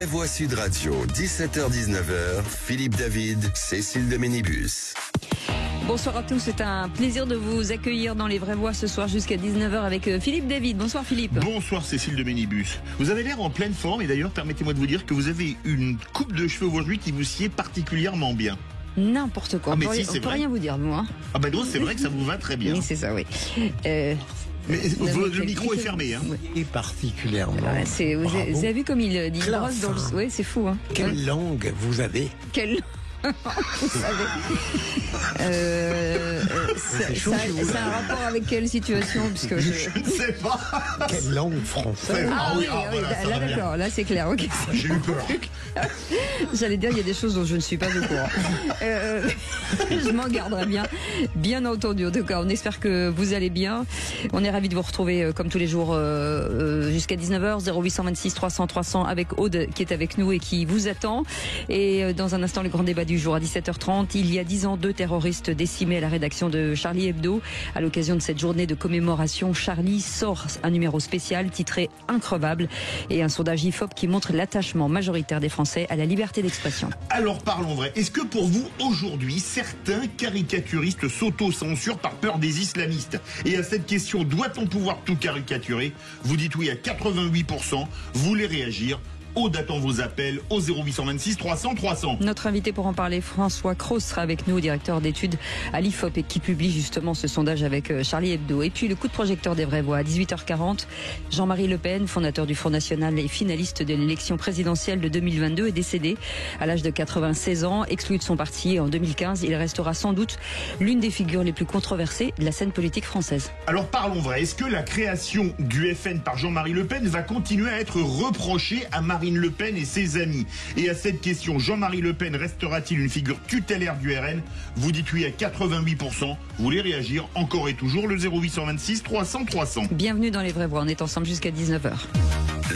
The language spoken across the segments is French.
Voix Sud Radio, 17h-19h, Philippe David, Cécile de Ménibus. Bonsoir à tous, c'est un plaisir de vous accueillir dans Les Vraies Voix ce soir jusqu'à 19h avec Philippe David. Bonsoir Philippe. Bonsoir Cécile de Ménibus. Vous avez l'air en pleine forme et d'ailleurs permettez-moi de vous dire que vous avez une coupe de cheveux aujourd'hui qui vous sied particulièrement bien. N'importe quoi, on peut rien vous dire nous. Ah ben non, c'est vrai que ça vous va très bien. Oui, c'est ça, oui. Mais le micro est fermé. Hein. Et particulièrement. Vous avez vu comme il dit brosse dans le... Oui, c'est fou. Hein. Quelle langue vous avez? Quelle vous savez. C'est un rapport avec quelle situation parce que je ne sais pas. Quelle langue française? Là d'accord, là c'est clair. Okay. J'ai eu peur. J'allais dire il y a des choses dont je ne suis pas au courant. Je m'en garderai bien entendu. En tout cas, on espère que vous allez bien. On est ravis de vous retrouver comme tous les jours jusqu'à 19h 0826 300 300 avec Aude qui est avec nous et qui vous attend. Et dans un instant le grand débat du jour à 17h30. Il y a 10 ans, 2 terroristes décimés à la rédaction de Charlie Hebdo. À l'occasion de cette journée de commémoration, Charlie sort un numéro spécial titré Increvable et un sondage IFOP qui montre l'attachement majoritaire des Français à la liberté d'expression. Alors parlons vrai. Est-ce que pour vous, aujourd'hui, certains caricaturistes s'auto-censurent par peur des islamistes? Et à cette question, doit-on pouvoir tout caricaturer? Vous dites oui à 88%. Vous voulez réagir? Aude attend vos appels au 0826 300 300. Notre invité pour en parler, François Cros, sera avec nous, directeur d'études à l'IFOP et qui publie justement ce sondage avec Charlie Hebdo. Et puis le coup de projecteur des Vraies Voix à 18h40. Jean-Marie Le Pen, fondateur du Front National et finaliste de l'élection présidentielle de 2022, est décédé à l'âge de 96 ans, exclu de son parti en 2015. Il restera sans doute l'une des figures les plus controversées de la scène politique française. Alors parlons vrai. Est-ce que la création du FN par Jean-Marie Le Pen va continuer à être reprochée à Marine Le Pen et ses amis? Et à cette question, Jean-Marie Le Pen restera-t-il une figure tutélaire du RN? Vous dites oui à 88%. Vous voulez réagir encore et toujours le 0826 300 300. Bienvenue dans Les Vraies Voix. On est ensemble jusqu'à 19h.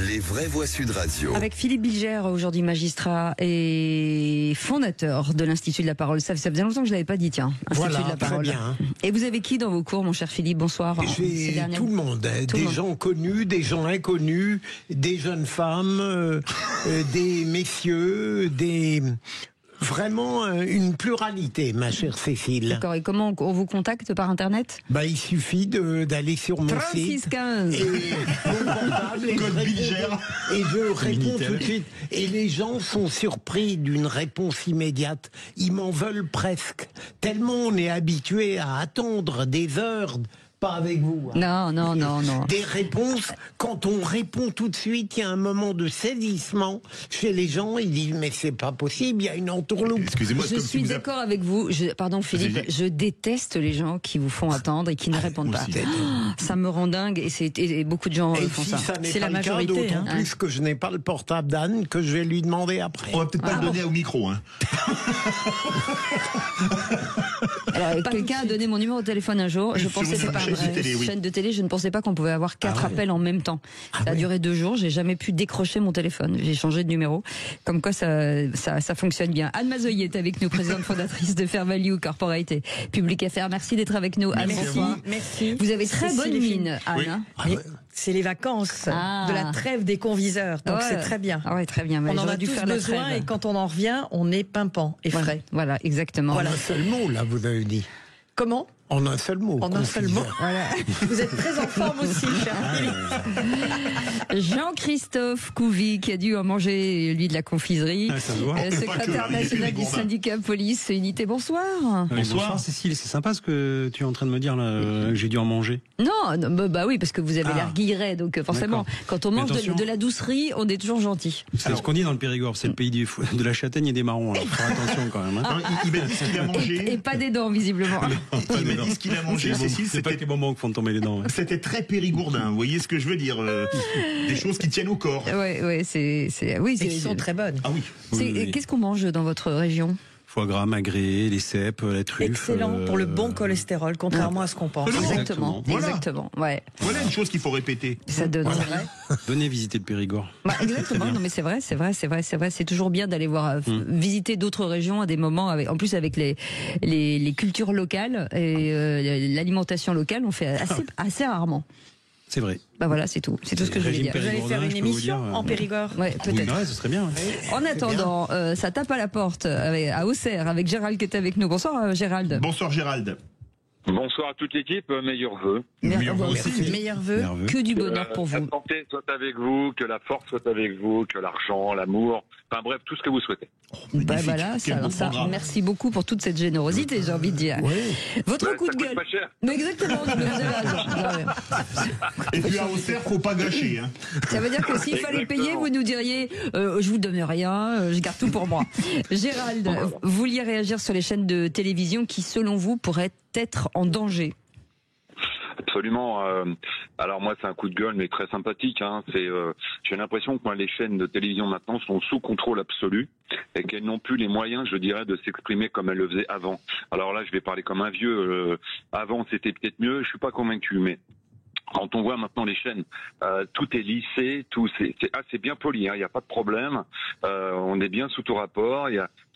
Les Vraies Voix Sud Radio. Avec Philippe Bilger, aujourd'hui magistrat et fondateur de l'Institut de la Parole. Ça faisait longtemps que je ne l'avais pas dit, tiens. Institut voilà, de la Parole. très bien. Et vous avez qui dans vos cours, mon cher Philippe? Bonsoir. J'ai tout le monde. Des gens connus, des gens inconnus, des jeunes femmes, des messieurs, des... Vraiment une pluralité, ma chère Cécile. D'accord, et comment on vous contacte par Internet? Il suffit d'aller sur mon 36 site. 15. Et mon portable, et je réponds tout de suite. Et les gens sont surpris d'une réponse immédiate. Ils m'en veulent presque. Tellement on est habitué à attendre des heures. Pas avec vous. Non. Des réponses, quand on répond tout de suite, il y a un moment de saisissement chez les gens. Ils disent mais c'est pas possible, il y a une entourloupe. Excusez-moi, je suis d'accord avec vous. Pardon Philippe, je déteste les gens qui vous font attendre et qui ne répondent pas. Ça me rend dingue et beaucoup de gens font ça. C'est la majorité. D'autant plus que je n'ai pas le portable d'Anne que je vais lui demander après. On va peut-être pas le donner au micro. Hein. Alors, quelqu'un a donné mon numéro de téléphone un jour. Je pensais que c'était pas vrai. Chaîne de télé, je ne pensais pas qu'on pouvait avoir 4 appels en même temps. Ça a duré 2 jours. J'ai jamais pu décrocher mon téléphone. J'ai changé de numéro. Comme quoi, ça fonctionne bien. Anne Mazoyer est avec nous, présidente fondatrice de Fair Value Corporate et Public Affaires. Merci d'être avec nous. Anne, bonsoir. Merci. Vous avez très bonne mine, Anne. Oui. C'est les vacances de la trêve des conviseurs, donc c'est très bien. Ah ouais, très bien. On en a tous besoin et quand on en revient, on est pimpant et frais. Voilà, exactement. En un seul mot, là, vous avez dit. Comment? En un seul mot. En un seul mot. Voilà. Vous êtes très en forme aussi, cher Philippe. Jean-Christophe Couvi, qui a dû en manger, lui, de la confiserie. Secrétaire national du syndicat police unité. Bonsoir. Bonsoir Cécile, c'est sympa ce que tu es en train de me dire là, que j'ai dû en manger. Non, bah oui, parce que vous avez l'air guilleret, donc forcément, quand on mange de la doucerie, on est toujours gentil. C'est ce qu'on dit dans le Périgord, c'est le pays de la châtaigne et des marrons, alors faut faire attention quand même. Hein. Il m'a dit ce qu'il a mangé. Et pas des dents, visiblement. Il m'a dit ce qu'il a mangé, Cécile. C'est pas que les bonbons qui font tomber les dents. C'était très périgourdin, vous voyez ce que je veux dire, des choses qui tiennent au corps. Oui, qui sont très bonnes. Ah oui. Qu'est-ce qu'on mange dans votre région? Foie gras, magret, les cèpes, la truffe. Excellent pour le bon cholestérol, contrairement à ce qu'on pense. Exactement. Ouais. Voilà une chose qu'il faut répéter. Ça donne. Venez visiter le Périgord. Exactement. Non mais c'est vrai. C'est toujours bien d'aller voir visiter d'autres régions à des moments, en plus avec les cultures locales et l'alimentation locale, on fait assez rarement. C'est vrai. Bah voilà, c'est tout. C'est tout ce que je voulais dire. Vous allez faire une émission en Périgord? Ouais, peut-être. Ouais, ce serait bien. Ouais. En attendant, ça tape à la porte à Auxerre avec Gérald qui est avec nous. Bonsoir Gérald. Bonsoir Gérald. Bonsoir à toute l'équipe, meilleurs vœux. Meilleurs vœux aussi. Meilleurs vœux. Que du bonheur pour La vous. santé soit avec vous, que la force soit avec vous, que l'argent, l'amour, enfin bref, tout ce que vous souhaitez. Bah voilà, Quel beau ça, programme. merci beaucoup pour toute cette générosité, j'ai envie de dire. Votre Ouais, coup ça de coûte gueule. pas cher. Mais exactement, vous avez raison. Et puis à Auxerre, faut pas gâcher. Hein. Ça veut dire que s'il fallait Exactement. payer, vous nous diriez je vous donne rien, je garde tout pour moi. Gérald, vous vouliez réagir sur les chaînes de télévision qui, selon vous, pourraient être en danger. Absolument. Alors moi, c'est un coup de gueule, mais très sympathique. Hein. J'ai l'impression que moi, les chaînes de télévision maintenant sont sous contrôle absolu et qu'elles n'ont plus les moyens, je dirais, de s'exprimer comme elles le faisaient avant. Alors là, je vais parler comme un vieux. Avant, c'était peut-être mieux. Je suis pas convaincu, mais quand on voit maintenant les chaînes, tout est lissé, c'est bien poli. Il n'y a pas de problème. On est bien sous tout rapport.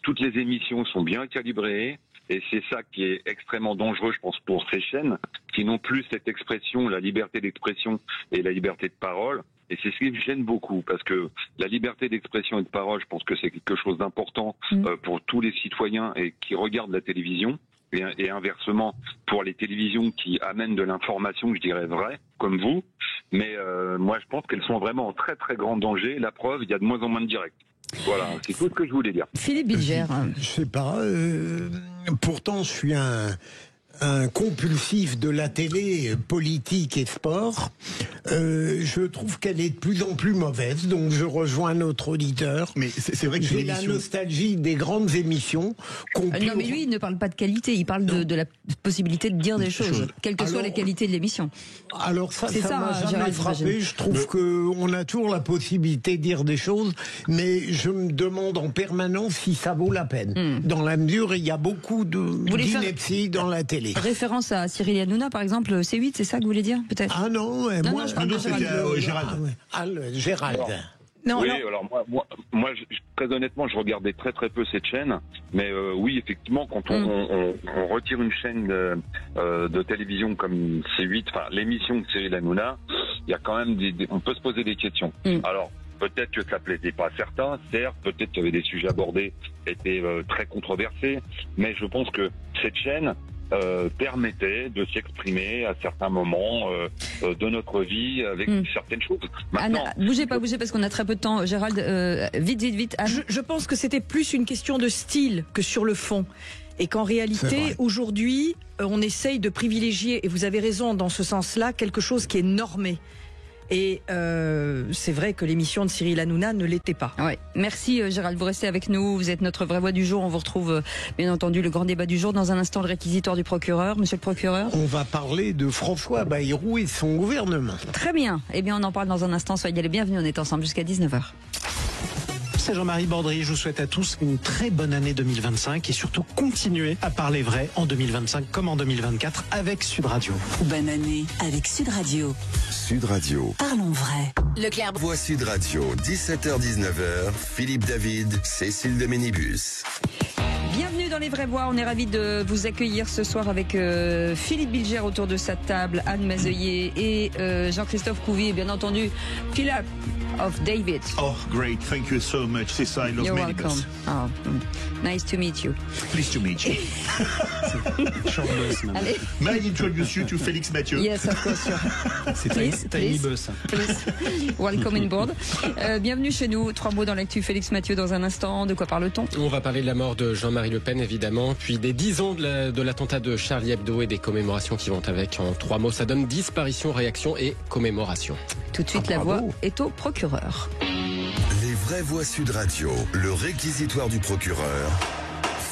Toutes les émissions sont bien calibrées. Et c'est ça qui est extrêmement dangereux, je pense, pour ces chaînes, qui n'ont plus cette expression, la liberté d'expression et la liberté de parole. Et c'est ce qui me gêne beaucoup, parce que la liberté d'expression et de parole, je pense que c'est quelque chose d'important pour tous les citoyens et qui regardent la télévision. Et inversement, pour les télévisions qui amènent de l'information, je dirais vraie, comme vous. Mais moi, je pense qu'elles sont vraiment en très très grand danger. La preuve, il y a de moins en moins de directs. Voilà, c'est tout ce que je voulais dire. Philippe Bilger. Je sais pas. Pourtant, je suis un compulsif de la télé, politique et sport. Je trouve qu'elle est de plus en plus mauvaise, donc je rejoins notre auditeur. Mais c'est vrai que c'est J'ai la l'émission. nostalgie des grandes émissions. Non, mais lui, il ne parle pas de qualité, il parle de la possibilité de dire des choses, quelle que soit la qualité de l'émission. Alors ça C'est ça, m'a jamais Gérald, frappé. j'imagine. Je trouve qu'on a toujours la possibilité de dire des choses, mais je me demande en permanence si ça vaut la peine. Dans la mesure où il y a beaucoup voulez faire- d'inepties dans la télé. Référence à Cyril Hanouna, par exemple, C8, c'est ça que vous voulez dire, peut-être? Ah non, Non, moi, non, je parle de c'était Gérald. Ah ouais. Ah, Gérald. Non, Oui, non. alors moi, très honnêtement, je regardais très très peu cette chaîne, mais oui, effectivement, quand on retire une chaîne de télévision comme C8, enfin l'émission de Cyril Hanouna, il y a quand même on peut se poser des questions. Alors peut-être que ça plaisait pas à certains, certes, peut-être qu'il y avait des sujets abordés qui étaient très controversés, mais je pense que cette chaîne permettait de s'exprimer à certains moments de notre vie avec certaines choses. Maintenant, Anna, bougez pas, parce qu'on a très peu de temps. Gérald, vite, Anne. Je pense que c'était plus une question de style que sur le fond. Et qu'en C'est réalité, vrai. aujourd'hui, on essaye de privilégier, et vous avez raison dans ce sens-là, quelque chose qui est normé. Et c'est vrai que l'émission de Cyril Hanouna ne l'était pas. Ouais. Merci Gérald, vous restez avec nous, vous êtes notre vraie voix du jour. On vous retrouve bien entendu le grand débat du jour dans un instant, le réquisitoire du procureur. Monsieur le procureur. On va parler de François Bayrou et son gouvernement. Très bien, eh bien on en parle dans un instant, soyez les bienvenus, on est ensemble jusqu'à 19h. C'est Jean-Marie Bordry, je vous souhaite à tous une très bonne année 2025 et surtout continuer à parler vrai en 2025 comme en 2024 avec Sud Radio. Bonne année avec Sud Radio. Sud Radio. Parlons vrai. Leclerc. Voix Sud Radio, 17h-19h, Philippe David, Cécile de Ménibus. Bienvenue dans les vraies voix, on est ravis de vous accueillir ce soir avec Philippe Bilger autour de sa table, Anne Mazeuillet et Jean-Christophe Couvi et bien entendu Philip of David. Oh, great. Thank you so much, Cécile of You're Ménibus. welcome. Oh, nice to meet you. Pleased to meet you. Short bus, même. Allez, May I introduce you to Félix Mathieu? yes, of course. Sure. C'est Please, tiny please. bus. Please. Welcome on board. Bienvenue chez nous. 3 mots dans l'actu. Félix Mathieu dans un instant. De quoi parle-t-on? On va parler de la mort de Jean-Marie Le Pen, évidemment, puis des 10 ans de l'attentat de Charlie Hebdo et des commémorations qui vont avec. En 3 mots, ça donne disparition, réaction et commémoration. Tout de suite, la bravo. voix est au procureur. Les vraies voix Sud Radio, le réquisitoire du procureur,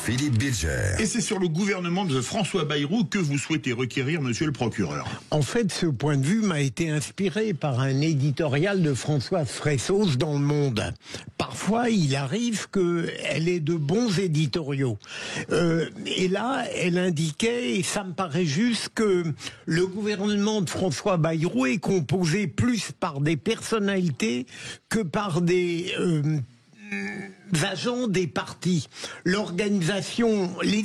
Philippe Bilger. Et c'est sur le gouvernement de François Bayrou que vous souhaitez requérir, monsieur le procureur. En fait, ce point de vue m'a été inspiré par un éditorial de Françoise Fressos dans Le Monde. Parfois, il arrive qu'elle ait de bons éditoriaux. Et là, elle indiquait, et ça me paraît juste, que le gouvernement de François Bayrou est composé plus par des personnalités que par des agents des partis. Les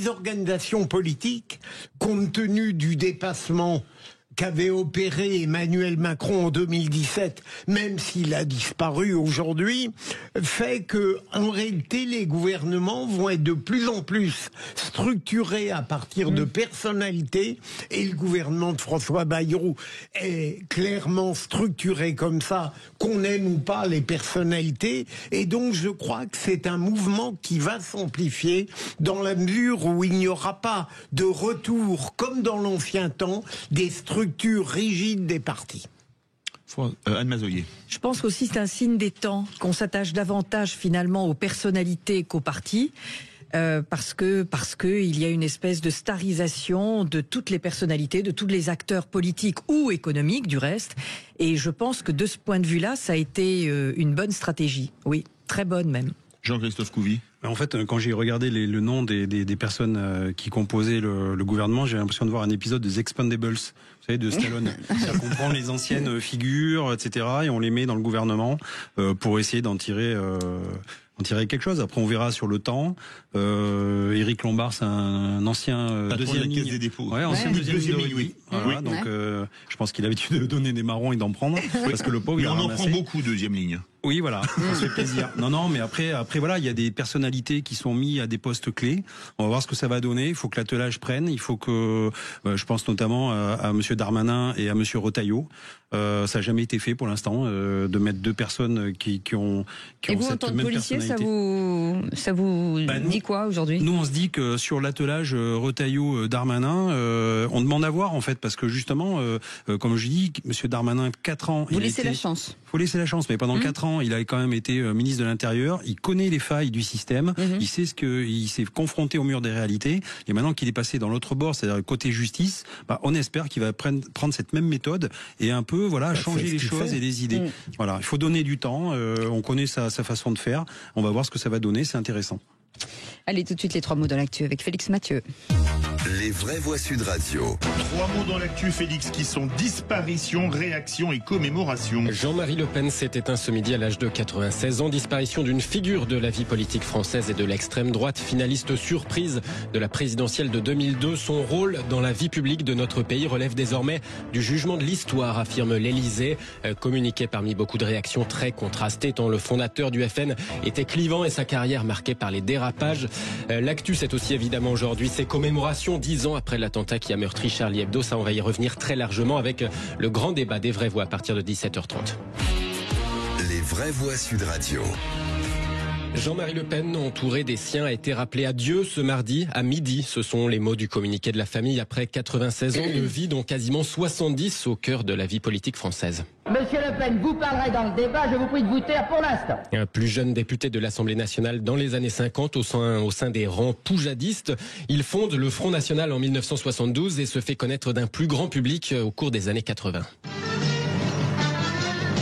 organisations politiques, compte tenu du dépassement qu'avait opéré Emmanuel Macron en 2017, même s'il a disparu aujourd'hui, fait que, en réalité, les gouvernements vont être de plus en plus structurés à partir de personnalités, et le gouvernement de François Bayrou est clairement structuré comme ça, qu'on aime ou pas les personnalités, et donc je crois que c'est un mouvement qui va s'amplifier dans la mesure où il n'y aura pas de retour, comme dans l'ancien temps, des structures rigides des partis. Anne Mazoyer. Je pense aussi que c'est un signe des temps qu'on s'attache davantage finalement aux personnalités qu'aux partis. Parce que il y a une espèce de starisation de toutes les personnalités, de tous les acteurs politiques ou économiques du reste. Et je pense que de ce point de vue-là, ça a été une bonne stratégie. Oui, très bonne même. Jean-Christophe Couvi. En fait, quand j'ai regardé le nom des personnes qui composaient le gouvernement, j'ai l'impression de voir un épisode des Expendables, vous savez, de Stallone. C'est-à-dire qu'on prend les anciennes figures, etc., et on les met dans le gouvernement pour essayer d'en tirer quelque chose. Après, on verra sur le temps. Éric Lombard, c'est un ancien deuxième ligne. Caisse des dépôts. Ouais, ancien deuxième ligne, oui. Voilà, oui. donc, je pense qu'il a l'habitude de donner des marrons et d'en prendre. Parce que le pauvre, mais il on en ramassé. prend beaucoup, deuxième ligne. Oui, voilà, ça se fait plaisir. Non, mais après, voilà, il y a des personnalités qui sont mises à des postes clés. On va voir ce que ça va donner. Il faut que l'attelage prenne. Il faut que, je pense notamment à Monsieur Darmanin et à Monsieur Retailleau. Ça n'a jamais été fait pour l'instant de mettre deux personnes qui ont et vous, en cette tant que même policier, personnalité. ça vous dit quoi aujourd'hui? Nous, on se dit que sur l'attelage Retailleau-Darmanin, on demande à voir en fait, parce que justement, comme je dis, Monsieur Darmanin, 4 ans. Vous laissez la chance. Faut laisser la chance, mais pendant 4 ans, il a quand même été ministre de l'Intérieur. Il connaît les failles du système. Il sait il s'est confronté au mur des réalités. Et maintenant qu'il est passé dans l'autre bord, c'est-à-dire le côté justice, on espère qu'il va prendre cette même méthode et un peu, changer les choses et les idées. Voilà, il faut donner du temps. On connaît sa façon de faire. On va voir ce que ça va donner. C'est intéressant. Allez, tout de suite les 3 mots dans l'actu avec Félix Mathieu. Les vraies voix Sud Radio. 3 mots dans l'actu, Félix, qui sont disparition, réaction et commémoration. Jean-Marie Le Pen s'est éteint ce midi à l'âge de 96 ans. Disparition d'une figure de la vie politique française et de l'extrême droite, finaliste surprise de la présidentielle de 2002. Son rôle dans la vie publique de notre pays relève désormais du jugement de l'histoire, affirme l'Élysée. Communiqué parmi beaucoup de réactions très contrastées, tant le fondateur du FN était clivant et sa carrière marquée par les dérapages. L'actu, c'est aussi évidemment aujourd'hui ses commémorations 10 ans après l'attentat qui a meurtri Charlie Hebdo. Ça, on va y revenir très largement avec le grand débat des vraies voix à partir de 17h30. Les vraies voix Sud Radio. Jean-Marie Le Pen, entouré des siens, a été rappelé à Dieu ce mardi à midi. Ce sont les mots du communiqué de la famille après 96 ans de vie, dont quasiment 70 au cœur de la vie politique française. Monsieur Le Pen, vous parlerez dans le débat, je vous prie de vous taire pour l'instant. Un plus jeune député de l'Assemblée nationale dans les années 50 au sein des rangs poujadistes. Il fonde le Front National en 1972 et se fait connaître d'un plus grand public au cours des années 80.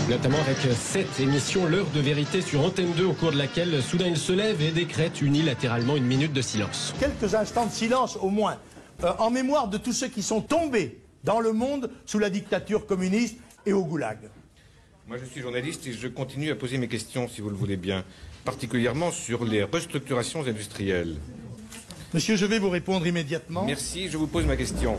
Notamment avec cette émission, l'heure de vérité sur Antenne 2, au cours de laquelle soudain il se lève et décrète unilatéralement une minute de silence. Quelques instants de silence au moins, en mémoire de tous ceux qui sont tombés dans le monde sous la dictature communiste et au goulag. Moi je suis journaliste et je continue à poser mes questions, si vous le voulez bien, particulièrement sur les restructurations industrielles. Monsieur, je vais vous répondre immédiatement. Merci, je vous pose ma question.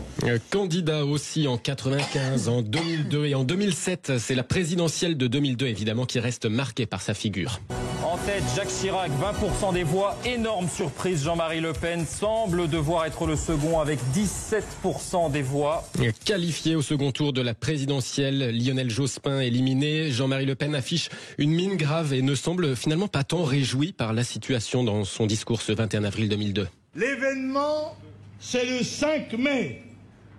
Candidat aussi en 95, en 2002 et en 2007. C'est la présidentielle de 2002, évidemment, qui reste marquée par sa figure. En tête, Jacques Chirac, 20% des voix. Énorme surprise, Jean-Marie Le Pen semble devoir être le second avec 17% des voix. Qualifié au second tour de la présidentielle, Lionel Jospin éliminé. Jean-Marie Le Pen affiche une mine grave et ne semble finalement pas tant réjoui par la situation dans son discours ce 21 avril 2002. L'événement, c'est le 5 mai.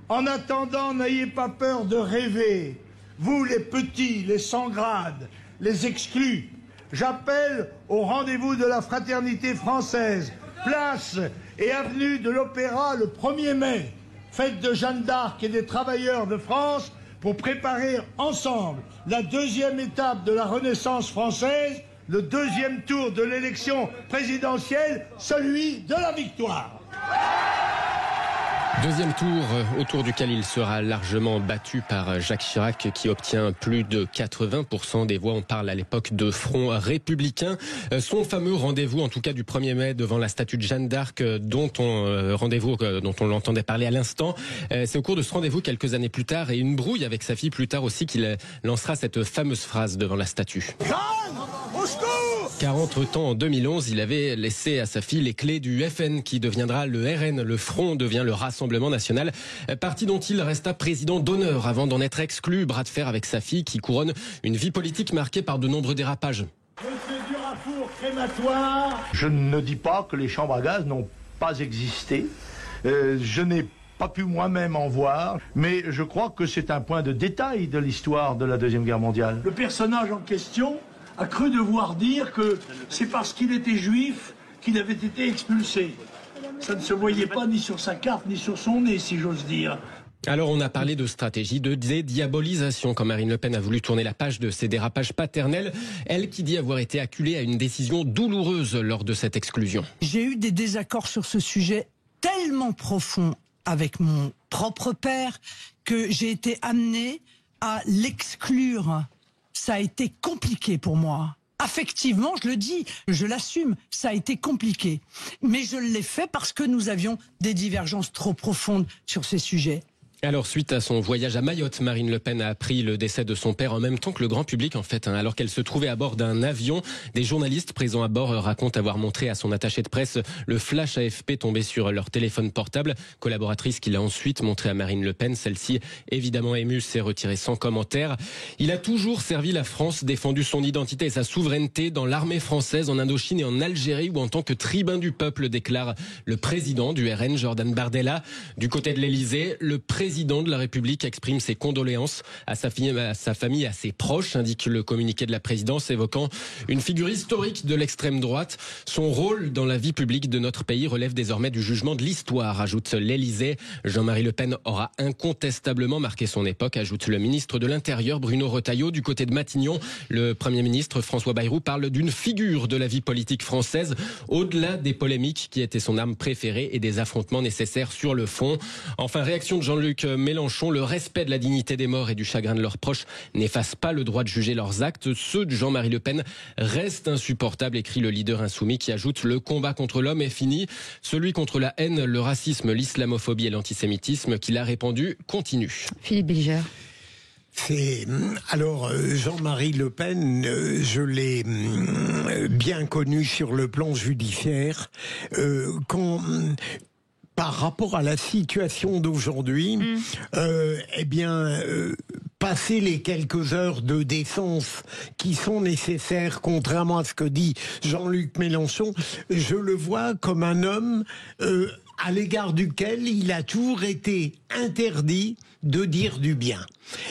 En attendant, n'ayez pas peur de rêver. Vous, les petits, les sans grade, les exclus, j'appelle au rendez-vous de la fraternité française, place et avenue de l'Opéra le 1er mai. Fête de Jeanne d'Arc et des travailleurs de France pour préparer ensemble la deuxième étape de la Renaissance française, le deuxième tour de l'élection présidentielle, celui de la victoire. Deuxième tour autour duquel il sera largement battu par Jacques Chirac qui obtient plus de 80% des voix. On parle à l'époque de Front républicain. Son fameux rendez-vous, en tout cas du 1er mai, devant la statue de Jeanne d'Arc, dont on l'entendait parler à l'instant. C'est au cours de ce rendez-vous, quelques années plus tard, et une brouille avec sa fille plus tard aussi, qu'il lancera cette fameuse phrase devant la statue. Car entre-temps, en 2011, il avait laissé à sa fille les clés du FN qui deviendra le RN. Le Front devient le Rassemblement National, parti dont il resta président d'honneur avant d'en être exclu. Bras de fer avec sa fille qui couronne une vie politique marquée par de nombreux dérapages. Monsieur Durafour, crématoire. Je ne dis pas que les chambres à gaz n'ont pas existé. Je n'ai pas pu moi-même en voir, mais je crois que c'est un point de détail de l'histoire de la Deuxième Guerre mondiale. Le personnage en question a cru devoir dire que c'est parce qu'il était juif qu'il avait été expulsé. Ça ne se voyait pas ni sur sa carte ni sur son nez, si j'ose dire. Alors on a parlé de stratégie de dédiabolisation quand Marine Le Pen a voulu tourner la page de ses dérapages paternels. Elle qui dit avoir été acculée à une décision douloureuse lors de cette exclusion. J'ai eu des désaccords sur ce sujet tellement profonds avec mon propre père que j'ai été amenée à l'exclure. Ça a été compliqué pour moi. Affectivement, je le dis, je l'assume, ça a été compliqué. Mais je l'ai fait parce que nous avions des divergences trop profondes sur ces sujets. Alors, suite à son voyage à Mayotte, Marine Le Pen a appris le décès de son père en même temps que le grand public, en fait. Alors qu'elle se trouvait à bord d'un avion, des journalistes présents à bord racontent avoir montré à son attaché de presse le flash AFP tombé sur leur téléphone portable. Collaboratrice qu'il a ensuite montré à Marine Le Pen. Celle-ci, évidemment émue, s'est retirée sans commentaire. Il a toujours servi la France, défendu son identité et sa souveraineté dans l'armée française, en Indochine et en Algérie, ou en tant que tribun du peuple, déclare le président du RN, Jordan Bardella. Du côté de l'Elysée, le président de la République exprime ses condoléances à sa famille et à ses proches, indique le communiqué de la présidence, évoquant une figure historique de l'extrême droite. Son rôle dans la vie publique de notre pays relève désormais du jugement de l'histoire, ajoute l'Élysée. Jean-Marie Le Pen aura incontestablement marqué son époque, ajoute le ministre de l'Intérieur, Bruno Retailleau. Du côté de Matignon, le Premier ministre François Bayrou parle d'une figure de la vie politique française, au-delà des polémiques qui étaient son arme préférée et des affrontements nécessaires sur le fond. Enfin, réaction de Jean-Luc Mélenchon: le respect de la dignité des morts et du chagrin de leurs proches n'efface pas le droit de juger leurs actes. Ceux de Jean-Marie Le Pen restent insupportables, écrit le leader insoumis, qui ajoute: le combat contre l'homme est fini. Celui contre la haine, le racisme, l'islamophobie et l'antisémitisme qu'il a répandu continue. Philippe Bilger. Alors, Jean-Marie Le Pen, je l'ai bien connu sur le plan judiciaire. Par rapport à la situation d'aujourd'hui, passer les quelques heures de décence qui sont nécessaires, contrairement à ce que dit Jean-Luc Mélenchon, je le vois comme un homme à l'égard duquel il a toujours été interdit de dire du bien.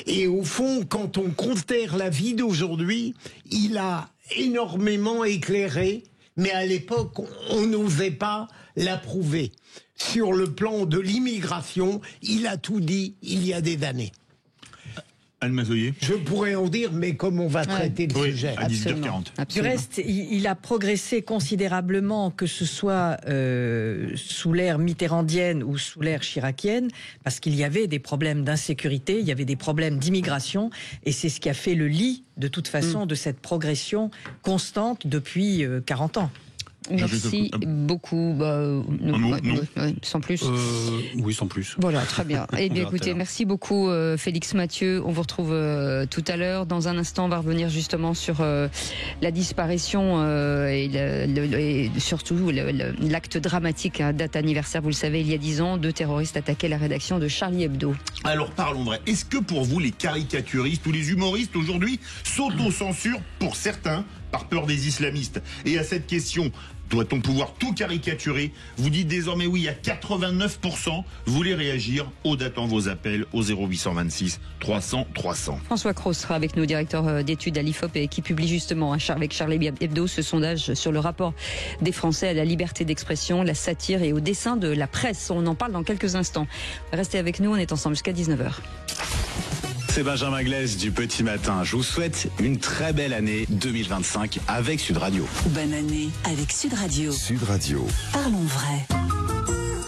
Et au fond, quand on considère la vie d'aujourd'hui, il a énormément éclairé, mais à l'époque, on n'osait pas l'approuver. Sur le plan de l'immigration, il a tout dit il y a des années. Anne Mazoyer. Je pourrais en dire, mais comme on va traiter le sujet. À 18h40. Du reste, il a progressé considérablement, que ce soit sous l'ère mitterrandienne ou sous l'ère chiracienne, parce qu'il y avait des problèmes d'insécurité, il y avait des problèmes d'immigration, et c'est ce qui a fait le lit, de toute façon, de cette progression constante depuis 40 ans. Merci beaucoup. Sans plus. Oui, sans plus. Voilà, très bien. Eh bien, écoutez, merci beaucoup, Félix Mathieu. On vous retrouve tout à l'heure. Dans un instant, on va revenir justement sur la disparition et surtout l'acte dramatique, date anniversaire, vous le savez, il y a 10 ans, 2 terroristes attaquaient la rédaction de Charlie Hebdo. Alors, parlons vrai. Est-ce que pour vous, les caricaturistes ou les humoristes aujourd'hui s'autocensurent pour certains par peur des islamistes? Et à cette question, doit-on pouvoir tout caricaturer? Vous dites désormais oui à 89%. Vous voulez réagir? Aude attend vos appels au 0826 300 300. François Cros sera avec nous, directeur d'études à l'IFOP, et qui publie justement avec Charlie Hebdo ce sondage sur le rapport des Français à la liberté d'expression, la satire et au dessin de la presse. On en parle dans quelques instants. Restez avec nous, on est ensemble jusqu'à 19h. C'est Benjamin Glaise du Petit Matin. Je vous souhaite une très belle année 2025 avec Sud Radio. Bonne année avec Sud Radio. Sud Radio. Parlons vrai.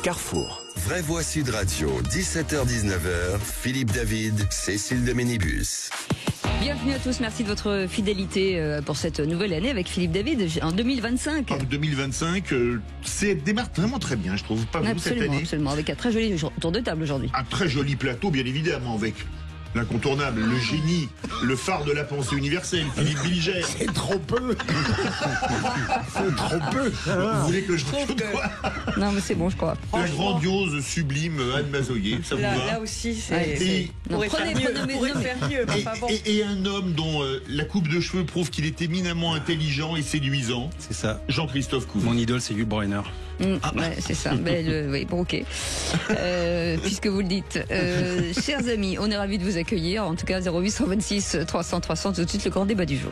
Carrefour, vraies voix Sud Radio, 17h-19h, Philippe David, Cécile de Ménibus. Bienvenue à tous, merci de votre fidélité pour cette nouvelle année avec Philippe David en 2025. 2025, démarre vraiment très bien, je trouve. Pas vous cette année. Absolument, avec un très joli tour de table aujourd'hui. Un très joli plateau, bien évidemment, avec l'incontournable, le génie, le phare de la pensée universelle, Philippe Bilger. C'est trop peu. C'est trop peu. Vous voulez que je rajoute quoi? Non, mais c'est bon, je crois. La grandiose, sublime Anne Mazoyer, ça vous va? Là aussi, c'est... Pourrait faire mieux. Et un homme dont la coupe de cheveux prouve qu'il est éminemment intelligent et séduisant. C'est ça. Jean-Christophe Couve. Mon idole, c'est Yul Brynner. Ouais, c'est ça. Oui, bon, ok. Puisque vous le dites, chers amis, on est ravis de vous accueillir. En tout cas, 0826 300 300, tout de suite le grand débat du jour.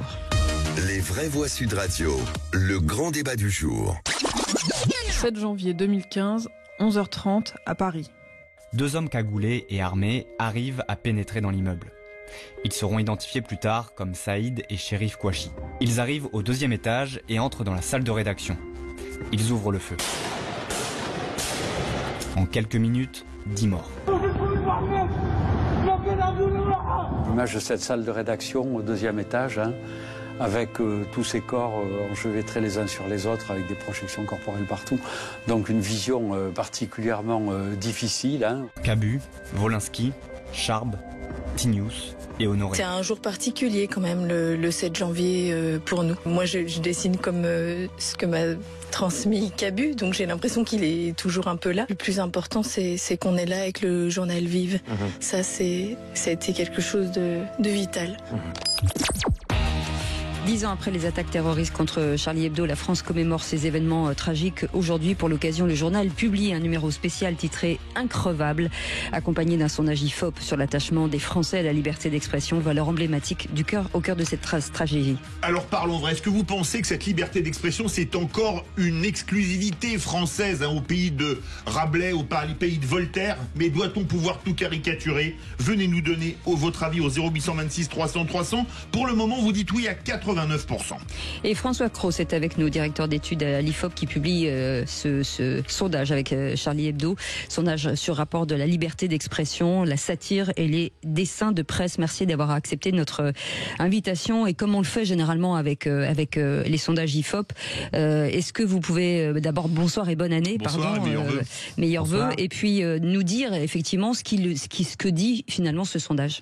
Les vraies voix Sud Radio, le grand débat du jour. 7 janvier 2015, 11h30 à Paris. 2 hommes cagoulés et armés arrivent à pénétrer dans l'immeuble. Ils seront identifiés plus tard comme Saïd et Chérif Kouachi. Ils arrivent au 2e étage et entrent dans la salle de rédaction. Ils ouvrent le feu. En quelques minutes, 10 morts. L'image de cette salle de rédaction au 2e étage, avec tous ces corps enchevêtrés les uns sur les autres, avec des projections corporelles partout. Donc une vision particulièrement difficile. Cabu, Wolinski, Charb, Tinius et Honoré. C'est un jour particulier quand même, le 7 janvier pour nous. Moi, je dessine comme ce que m'a transmis Cabu, donc j'ai l'impression qu'il est toujours un peu là. Le plus important, c'est qu'on est là avec le journal Vive. Ça a été quelque chose de vital. 10 ans après les attaques terroristes contre Charlie Hebdo, la France commémore ces événements tragiques. Aujourd'hui, pour l'occasion, le journal publie un numéro spécial titré « Increvable », accompagné d'un sondage IFOP sur l'attachement des Français à la liberté d'expression, valeur emblématique au cœur de cette tragédie. Alors parlons vrai, est-ce que vous pensez que cette liberté d'expression, c'est encore une exclusivité française au pays de Rabelais, au pays de Voltaire? Mais doit-on pouvoir tout caricaturer? Venez nous donner votre avis au 0826 300 300. Pour le moment, vous dites oui à 89%. Et François Cros est avec nous, directeur d'études à l'IFOP, qui publie ce sondage avec Charlie Hebdo, sondage sur rapport de la liberté d'expression, la satire et les dessins de presse. Merci d'avoir accepté notre invitation. Et comme on le fait généralement avec les sondages IFOP, est-ce que vous pouvez d'abord bonsoir et bonne année, bonsoir, meilleurs vœux, et puis nous dire effectivement ce que dit finalement ce sondage.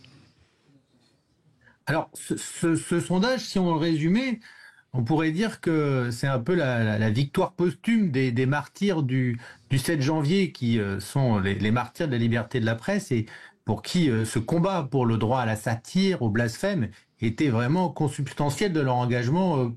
Alors, ce sondage, si on le résumait, on pourrait dire que c'est un peu la victoire posthume des martyrs du 7 janvier, qui sont les martyrs de la liberté de la presse, et pour qui ce combat pour le droit à la satire, au blasphème, était vraiment consubstantiel de leur engagement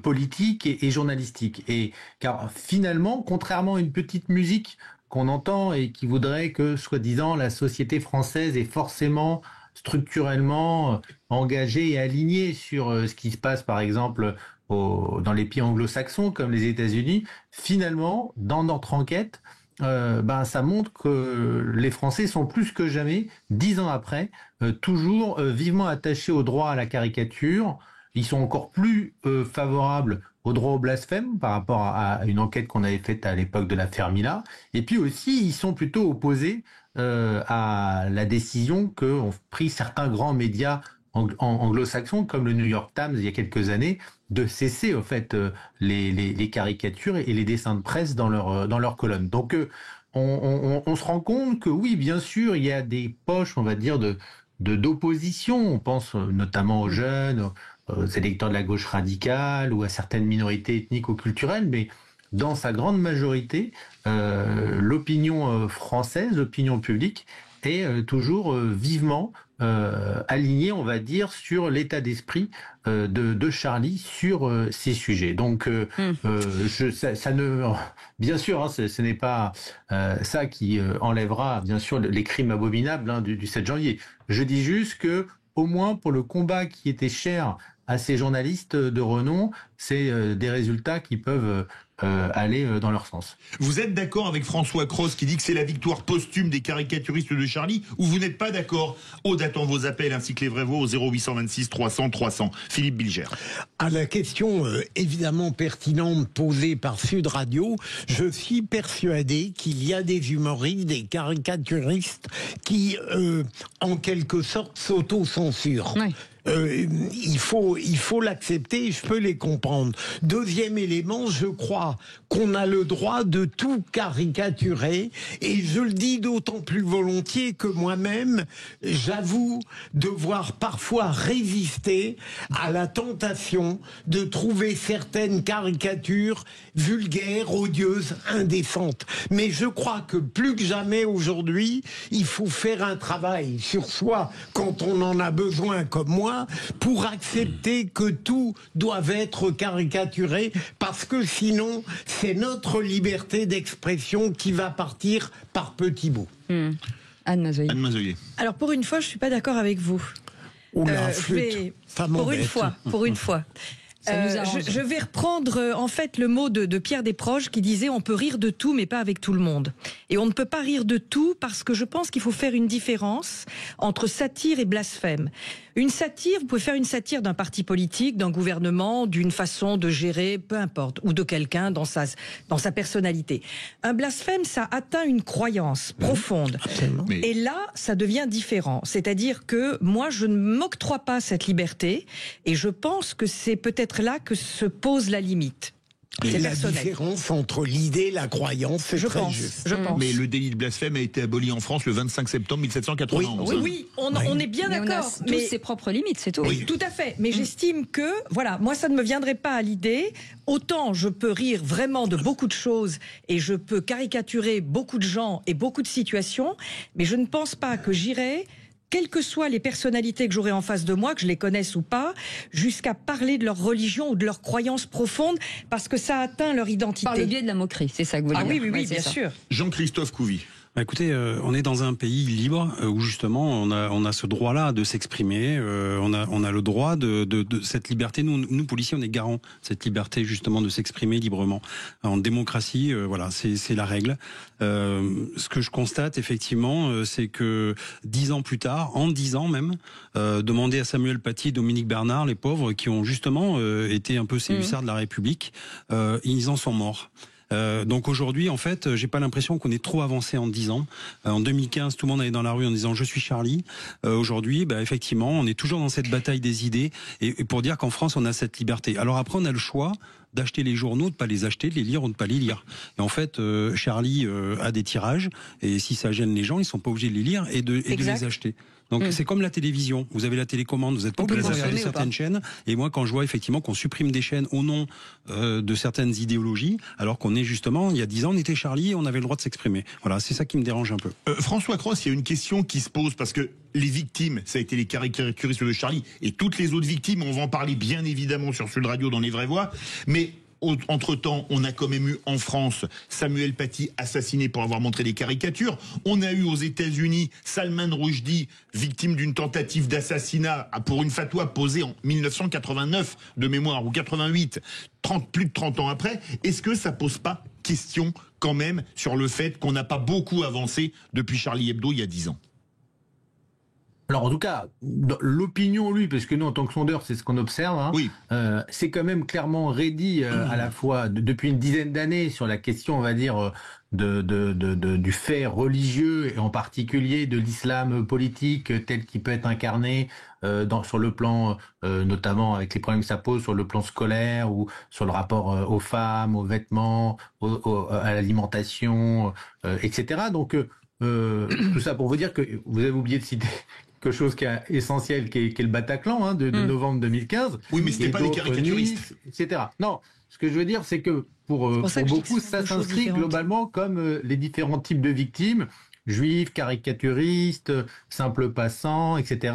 politique et journalistique. Et car finalement, contrairement à une petite musique qu'on entend et qui voudrait que, soi-disant, la société française est forcément structurellement engagée et alignée sur ce qui se passe, par exemple, dans les pays anglo-saxons comme les États-Unis, finalement, dans notre enquête, ça montre que les Français sont plus que jamais, 10 ans après, toujours vivement attachés au droit à la caricature. Ils sont encore plus favorables au droit au blasphème par rapport à une enquête qu'on avait faite à l'époque de l'affaire Mila. Et puis aussi, ils sont plutôt opposés à la décision qu'ont pris certains grands médias anglo-saxons, comme le New York Times il y a quelques années, de cesser au fait les caricatures et les dessins de presse dans leurs colonnes. Donc on se rend compte que oui, bien sûr, il y a des poches, on va dire, d'opposition. On pense notamment aux jeunes, aux électeurs de la gauche radicale ou à certaines minorités ethniques ou culturelles, mais dans sa grande majorité, l'opinion française, l'opinion publique, est toujours vivement alignée, on va dire, sur l'état d'esprit de Charlie sur ces sujets. Donc, bien sûr, ce n'est pas ça qui enlèvera, bien sûr, les crimes abominables du 7 janvier. Je dis juste que, au moins pour le combat qui était cher à ces journalistes de renom, c'est des résultats qui peuvent aller dans leur sens. Vous êtes d'accord avec François Cros qui dit que c'est la victoire posthume des caricaturistes de Charlie, ou vous n'êtes pas d'accord? Aude attend vos appels ainsi que les vrais voix au 0826 300 300. Philippe Bilger. À la question évidemment pertinente posée par Sud Radio, je suis persuadé qu'il y a des humoristes, des caricaturistes qui, en quelque sorte, s'auto-censurent. Oui. Il faut l'accepter, je peux les comprendre. Deuxième élément, je crois qu'on a le droit de tout caricaturer, et je le dis d'autant plus volontiers que moi-même, j'avoue devoir parfois résister à la tentation de trouver certaines caricatures vulgaires, odieuses, indécentes. Mais je crois que plus que jamais aujourd'hui, il faut faire un travail sur soi quand on en a besoin, comme moi, pour accepter que tout doit être caricaturé, parce que sinon c'est notre liberté d'expression qui va partir par petits bouts. Anne Mazoyer. Alors pour une fois, je suis pas d'accord avec vous. Pour une fois. Je vais reprendre en fait le mot de Pierre Desproges qui disait on peut rire de tout mais pas avec tout le monde. Et on ne peut pas rire de tout parce que je pense qu'il faut faire une différence entre satire et blasphème. Une satire, vous pouvez faire une satire d'un parti politique, d'un gouvernement, d'une façon de gérer, peu importe, ou de quelqu'un dans sa personnalité. Un blasphème, ça atteint une croyance profonde. Et là, ça devient différent. C'est-à-dire que moi, je ne m'octroie pas cette liberté, et je pense que c'est peut-être là que se pose la limite. C'est la différence entre l'idée et la croyance, c'est très juste. Je pense. Mais le délit de blasphème a été aboli en France le 25 septembre 1791. Oui, on est bien d'accord. Mais on a tous ses propres limites, c'est tout. Oui, tout à fait. Mais j'estime que, voilà, moi ça ne me viendrait pas à l'idée. Autant je peux rire vraiment de beaucoup de choses et je peux caricaturer beaucoup de gens et beaucoup de situations, mais je ne pense pas que j'irai, quelles que soient les personnalités que j'aurai en face de moi, que je les connaisse ou pas, jusqu'à parler de leur religion ou de leur croyance profonde, parce que ça atteint leur identité. Par le biais de la moquerie, c'est ça que vous voulez dire. Oui, bien sûr. Jean-Christophe Couvi. Écoutez, on est dans un pays libre où justement on a ce droit-là de s'exprimer, on a le droit de cette liberté. Nous policiers, on est garants de cette liberté justement de s'exprimer librement. En démocratie, voilà, c'est la règle. Ce que je constate effectivement, c'est que 10 ans plus tard, en 10 ans même, demandez à Samuel Paty et Dominique Bernard, les pauvres, qui ont justement été un peu ces hussards de la République, ils en sont morts. Donc aujourd'hui, en fait, j'ai pas l'impression qu'on ait trop avancé en 10 ans. En 2015, tout le monde allait dans la rue en disant je suis Charlie. Aujourd'hui, effectivement, on est toujours dans cette bataille des idées et pour dire qu'en France, on a cette liberté. Alors après, on a le choix d'acheter les journaux, de pas les acheter, de les lire ou de pas les lire. Et en fait, Charlie a des tirages et si ça gêne les gens, ils sont pas obligés de les lire et de les acheter. Donc c'est comme la télévision. Vous avez la télécommande, vous êtes pas obligé de regarder certaines chaînes. Et moi, quand je vois effectivement qu'on supprime des chaînes au nom de certaines idéologies, alors qu'on est justement, il y a 10 ans, on était Charlie et on avait le droit de s'exprimer. Voilà, c'est ça qui me dérange un peu. François Cros, il y a une question qui se pose parce que les victimes, ça a été les caricaturistes de Charlie et toutes les autres victimes, on va en parler bien évidemment sur Sud Radio dans les vraies voix, mais entre-temps, on a quand même eu en France Samuel Paty assassiné pour avoir montré des caricatures. On a eu aux États-Unis Salman Rushdie, victime d'une tentative d'assassinat pour une fatwa posée en 1989 de mémoire, ou 88, plus de 30 ans après. Est-ce que ça pose pas question quand même sur le fait qu'on n'a pas beaucoup avancé depuis Charlie Hebdo il y a 10 ans? Alors en tout cas, l'opinion, lui, parce que nous en tant que sondeurs, c'est ce qu'on observe, c'est quand même clairement raidi à la fois depuis une dizaine d'années sur la question, on va dire, du fait religieux et en particulier de l'islam politique tel qu'il peut être incarné sur le plan, notamment avec les problèmes que ça pose sur le plan scolaire ou sur le rapport aux femmes, aux vêtements, à l'alimentation, etc. Donc tout ça pour vous dire que vous avez oublié de citer quelque chose qui est essentiel, qui est le Bataclan de novembre 2015. Oui, mais c'était pas des caricaturistes, etc. Non, ce que je veux dire, c'est que pour beaucoup, ça s'inscrit globalement comme les différents types de victimes, juifs, caricaturistes, simples passants, etc.,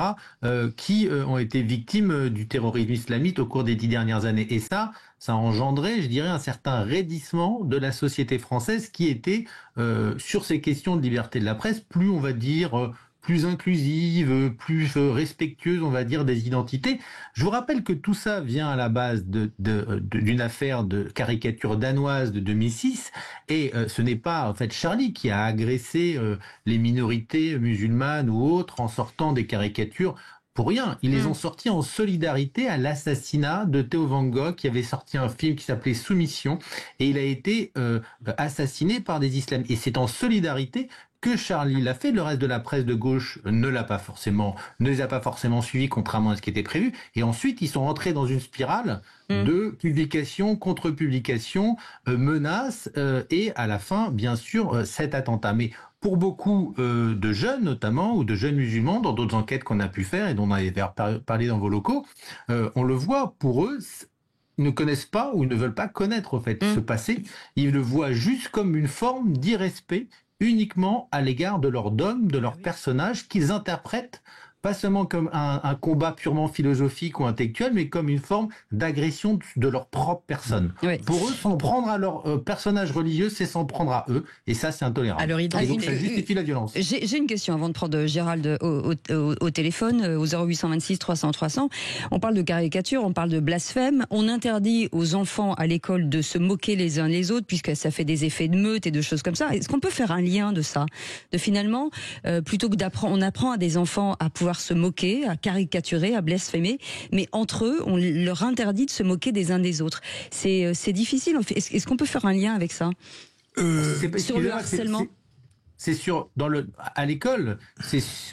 qui ont été victimes du terrorisme islamiste au cours des 10 dernières années. Et ça a engendré, je dirais, un certain raidissement de la société française qui était, sur ces questions de liberté de la presse, plus, on va dire, plus inclusive, plus respectueuse, on va dire, des identités. Je vous rappelle que tout ça vient à la base d'une affaire de caricature danoise de 2006, et ce n'est pas en fait Charlie qui a agressé les minorités musulmanes ou autres en sortant des caricatures pour rien. Ils les ont sortis en solidarité à l'assassinat de Theo Van Gogh, qui avait sorti un film qui s'appelait Soumission, et il a été assassiné par des islamistes. Et c'est en solidarité que Charlie l'a fait. Le reste de la presse de gauche ne les a pas forcément suivis, contrairement à ce qui était prévu. Et ensuite, ils sont rentrés dans une spirale de publication, contre-publication, menaces, et à la fin, bien sûr, cet attentat. Mais pour beaucoup de jeunes, notamment, ou de jeunes musulmans, dans d'autres enquêtes qu'on a pu faire et dont on avait parlé dans vos locaux, on le voit, pour eux, ils ne connaissent pas ou ils ne veulent pas connaître, en fait, ce passé. Ils le voient juste comme une forme d'irrespect uniquement à l'égard de leur dogme, de leur personnage, qu'ils interprètent pas seulement comme un combat purement philosophique ou intellectuel, mais comme une forme d'agression de leur propre personne. Oui. Pour eux, s'en prendre à leur personnage religieux, c'est s'en prendre à eux, et ça, c'est intolérable. Alors, et donc, ça justifie la violence. J'ai une question avant de prendre Gérald au téléphone, au 0826 300 300. On parle de caricature, on parle de blasphème. On interdit aux enfants à l'école de se moquer les uns les autres, puisque ça fait des effets de meute et de choses comme ça. Est-ce qu'on peut faire un lien de ça? De finalement, plutôt que on apprend à des enfants à pouvoir se moquer, à caricaturer, à blasphémer, mais entre eux, on leur interdit de se moquer des uns des autres. C'est difficile. Est-ce qu'on peut faire un lien avec ça sur le harcèlement? C'est sûr, à l'école,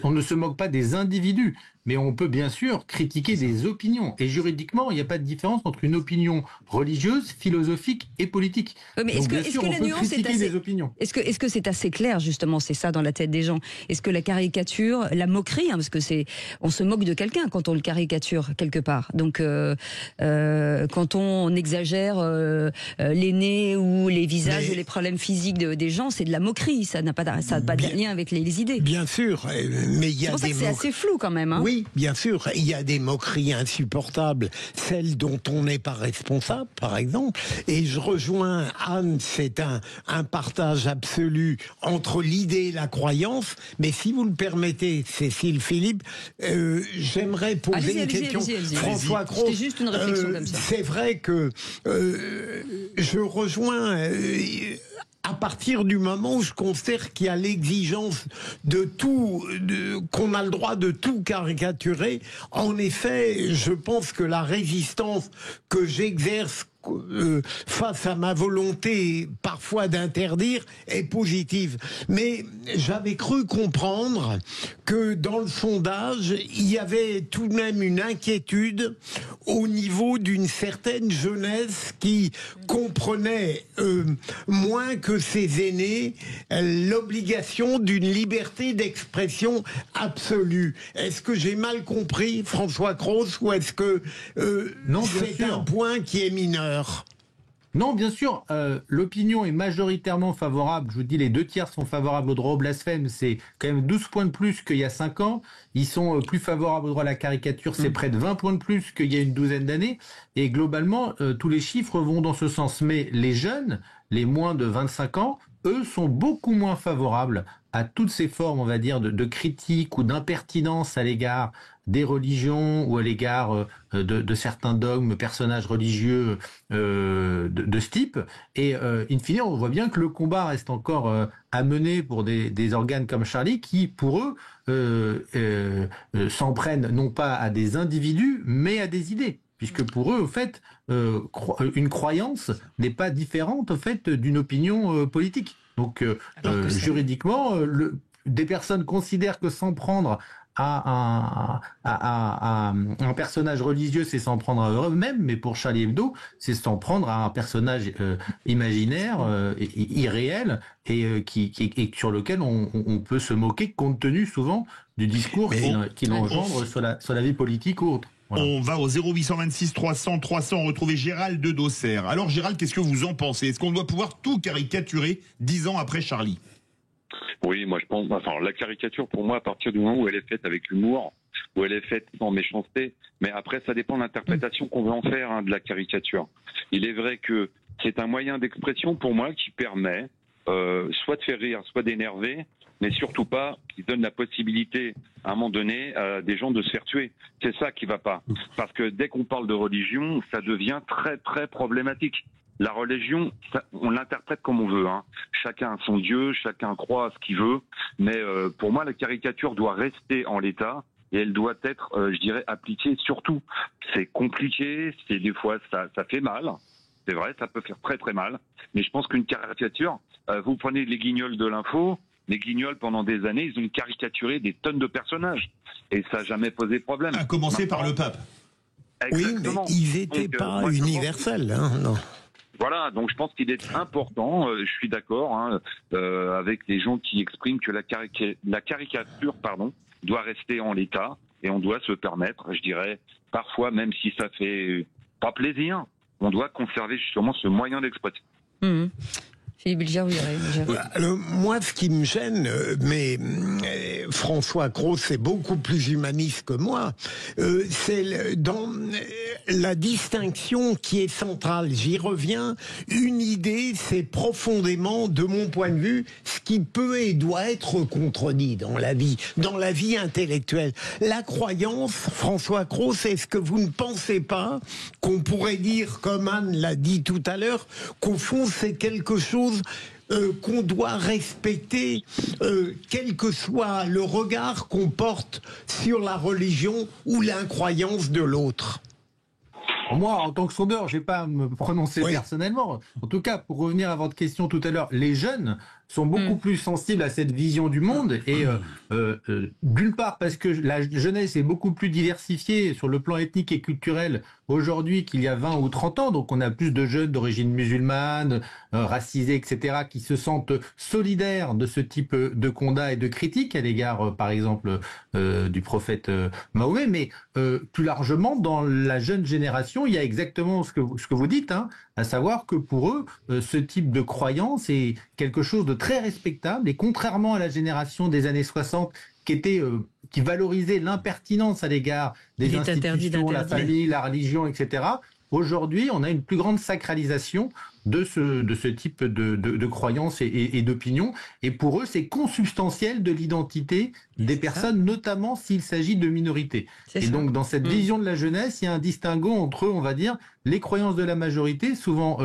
on ne se moque pas des individus, mais on peut bien sûr critiquer des opinions. Et juridiquement, il n'y a pas de différence entre une opinion religieuse, philosophique et politique. Mais est-ce que la nuance est assez... Est-ce que c'est assez clair, justement, c'est ça dans la tête des gens? Est-ce que la caricature, la moquerie, parce que on se moque de quelqu'un quand on le caricature quelque part. Donc, quand on exagère les nez ou les visages ou les problèmes physiques des gens, c'est de la moquerie. Ça n'a pas de lien avec les idées. Bien sûr, mais il y a c'est pour ça que c'est assez flou quand même. Hein. Oui, bien sûr, il y a des moqueries insupportables, celles dont on n'est pas responsable, par exemple. Et je rejoins Anne, c'est un partage absolu entre l'idée et la croyance. Mais si vous le permettez, Cécile Philippe, j'aimerais poser une question. Allez-y. François Cros, c'était juste une réflexion comme ça. C'est vrai que je rejoins... à partir du moment où je considère qu'il y a l'exigence de tout, qu'on a le droit de tout caricaturer, en effet, je pense que la résistance que j'exerce face à ma volonté parfois d'interdire est positive. Mais j'avais cru comprendre que dans le sondage, il y avait tout de même une inquiétude au niveau d'une certaine jeunesse qui comprenait moins que ses aînés l'obligation d'une liberté d'expression absolue. Est-ce que j'ai mal compris, François Cros, ou est-ce que c'est un point qui est mineur? Non, bien sûr, l'opinion est majoritairement favorable. Je vous dis, les 2/3 sont favorables au droit au blasphème. C'est quand même 12 points de plus qu'il y a 5 ans. Ils sont plus favorables au droit à la caricature. C'est près de 20 points de plus qu'il y a une douzaine d'années. Et globalement, tous les chiffres vont dans ce sens. Mais les jeunes, les moins de 25 ans, eux, sont beaucoup moins favorables à toutes ces formes, on va dire, de critique ou d'impertinence à l'égard des religions ou à l'égard de certains dogmes, personnages religieux de ce type. Et in fine, on voit bien que le combat reste encore à mener pour des organes comme Charlie qui, pour eux, s'en prennent non pas à des individus, mais à des idées. Puisque pour eux, au fait, une croyance n'est pas différente, au fait, d'une opinion politique. Donc, juridiquement, des personnes considèrent que s'en prendre à un personnage religieux, c'est s'en prendre à eux-mêmes, mais pour Charlie Hebdo, c'est s'en prendre à un personnage imaginaire, irréel, et sur lequel on peut se moquer, compte tenu souvent du discours qu'il engendre sur la vie politique ou autre. Voilà. On va au 0826 300 300 retrouver Gérald de d'Auxerre. Alors Gérald, qu'est-ce que vous en pensez? Est-ce qu'on doit pouvoir tout caricaturer 10 ans après Charlie? Oui, moi je pense, la caricature pour moi à partir du moment où elle est faite avec humour, où elle est faite sans méchanceté, mais après ça dépend de l'interprétation qu'on veut en faire de la caricature. Il est vrai que c'est un moyen d'expression pour moi qui permet soit de faire rire, soit d'énerver, mais surtout pas qui donne la possibilité, à un moment donné, à des gens de se faire tuer. C'est ça qui va pas. Parce que dès qu'on parle de religion, ça devient très, très problématique. La religion, on l'interprète comme on veut. Hein. Chacun a son Dieu, chacun croit à ce qu'il veut. Mais pour moi, la caricature doit rester en l'état et elle doit être, je dirais, appliquée surtout. C'est compliqué, des fois ça fait mal. C'est vrai, ça peut faire très très mal. Mais je pense qu'une caricature, vous prenez les guignols de l'info, les guignols pendant des années, ils ont caricaturé des tonnes de personnages. Et ça n'a jamais posé problème. À commencer par le pape. Exactement. Oui, mais ils n'étaient pas universels, hein, non. Voilà, donc je pense qu'il est important, je suis d'accord avec les gens qui expriment que la caricature doit rester en l'état et on doit se permettre, je dirais, parfois, même si ça fait pas plaisir, on doit conserver justement ce moyen d'expression. Mmh. Philippe Bilger, vous direz. Moi, ce qui me gêne, mais François Cros est beaucoup plus humaniste que moi, c'est dans la distinction qui est centrale. J'y reviens. Une idée, c'est profondément, de mon point de vue, ce qui peut et doit être contredit dans la vie intellectuelle. La croyance, François Cros, est-ce que vous ne pensez pas qu'on pourrait dire, comme Anne l'a dit tout à l'heure, qu'au fond, c'est quelque chose qu'on doit respecter, quel que soit le regard qu'on porte sur la religion ou l'incroyance de l'autre? Moi, en tant que sondeur, je ne vais pas me prononcer personnellement. En tout cas, pour revenir à votre question tout à l'heure, les jeunes sont beaucoup plus sensibles à cette vision du monde. Et d'une part, parce que la jeunesse est beaucoup plus diversifiée sur le plan ethnique et culturel aujourd'hui qu'il y a 20 ou 30 ans. Donc on a plus de jeunes d'origine musulmane, racisés, etc., qui se sentent solidaires de ce type de combat et de critique à l'égard, par exemple, du prophète Mahomet. Mais plus largement, dans la jeune génération, il y a exactement ce que vous dites, hein, à savoir que pour eux, ce type de croyance est quelque chose de très respectable. Et contrairement à la génération des années 60, qui valorisait l'impertinence à l'égard des institutions, la famille, la religion, etc., aujourd'hui, on a une plus grande sacralisation de ce type de croyances et d'opinions. Et pour eux, c'est consubstantiel de l'identité des personnes, notamment s'il s'agit de minorités. Et donc, dans cette vision de la jeunesse, il y a un distinguo entre, on va dire, les croyances de la majorité, souvent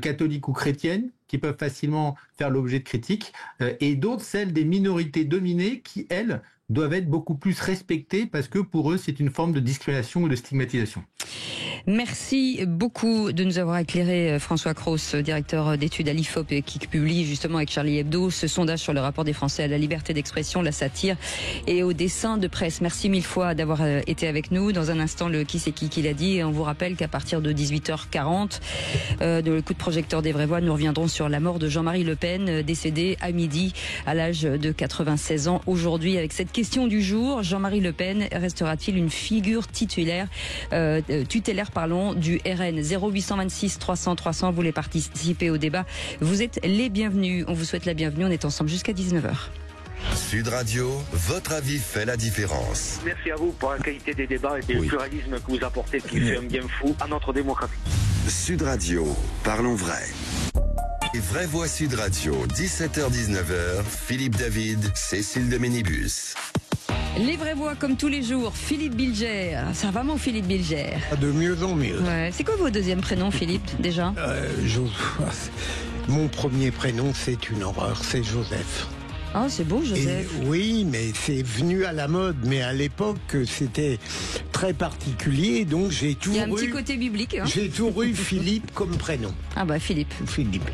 catholiques ou chrétiennes, qui peuvent facilement faire l'objet de critiques, et d'autres, celles des minorités dominées, qui, elles, doivent être beaucoup plus respectées parce que pour eux, c'est une forme de discrimination ou de stigmatisation. Merci beaucoup de nous avoir éclairé, François Cros, directeur d'études à l'IFOP, qui publie justement avec Charlie Hebdo ce sondage sur le rapport des Français à la liberté d'expression, la satire et au dessin de presse. Merci mille fois d'avoir été avec nous. Dans un instant, le qui c'est qui l'a dit. Et on vous rappelle qu'à partir de 18h40, de le coup de projecteur des vraies voix, nous reviendrons sur la mort de Jean-Marie Le Pen, décédé à midi à l'âge de 96 ans. Aujourd'hui, avec cette question du jour, Jean-Marie Le Pen restera-t-il une figure tutélaire du RN? 0826 300 300, vous voulez participer au débat, vous êtes les bienvenus. On vous souhaite la bienvenue, on est ensemble jusqu'à 19h. Sud Radio, votre avis fait la différence. Merci à vous pour la qualité des débats et le pluralisme que vous apportez, qui fait un bien fou à notre démocratie. Sud Radio, parlons vrai. Les vraies voix Sud Radio, 17h-19h, Philippe David, Cécile de Ménibus. Les vraies voix comme tous les jours, Philippe Bilger. Ça va mon Philippe Bilger? De mieux en mieux. Ouais. C'est quoi vos deuxième prénoms, Philippe, déjà? Mon premier prénom, c'est une horreur, c'est Joseph. Ah, c'est beau, Joseph. Oui, mais c'est venu à la mode. Mais à l'époque, c'était très particulier. Donc j'ai toujours Il y a un petit côté biblique. Hein. J'ai toujours eu Philippe comme prénom. Ah bah Philippe. Philippe.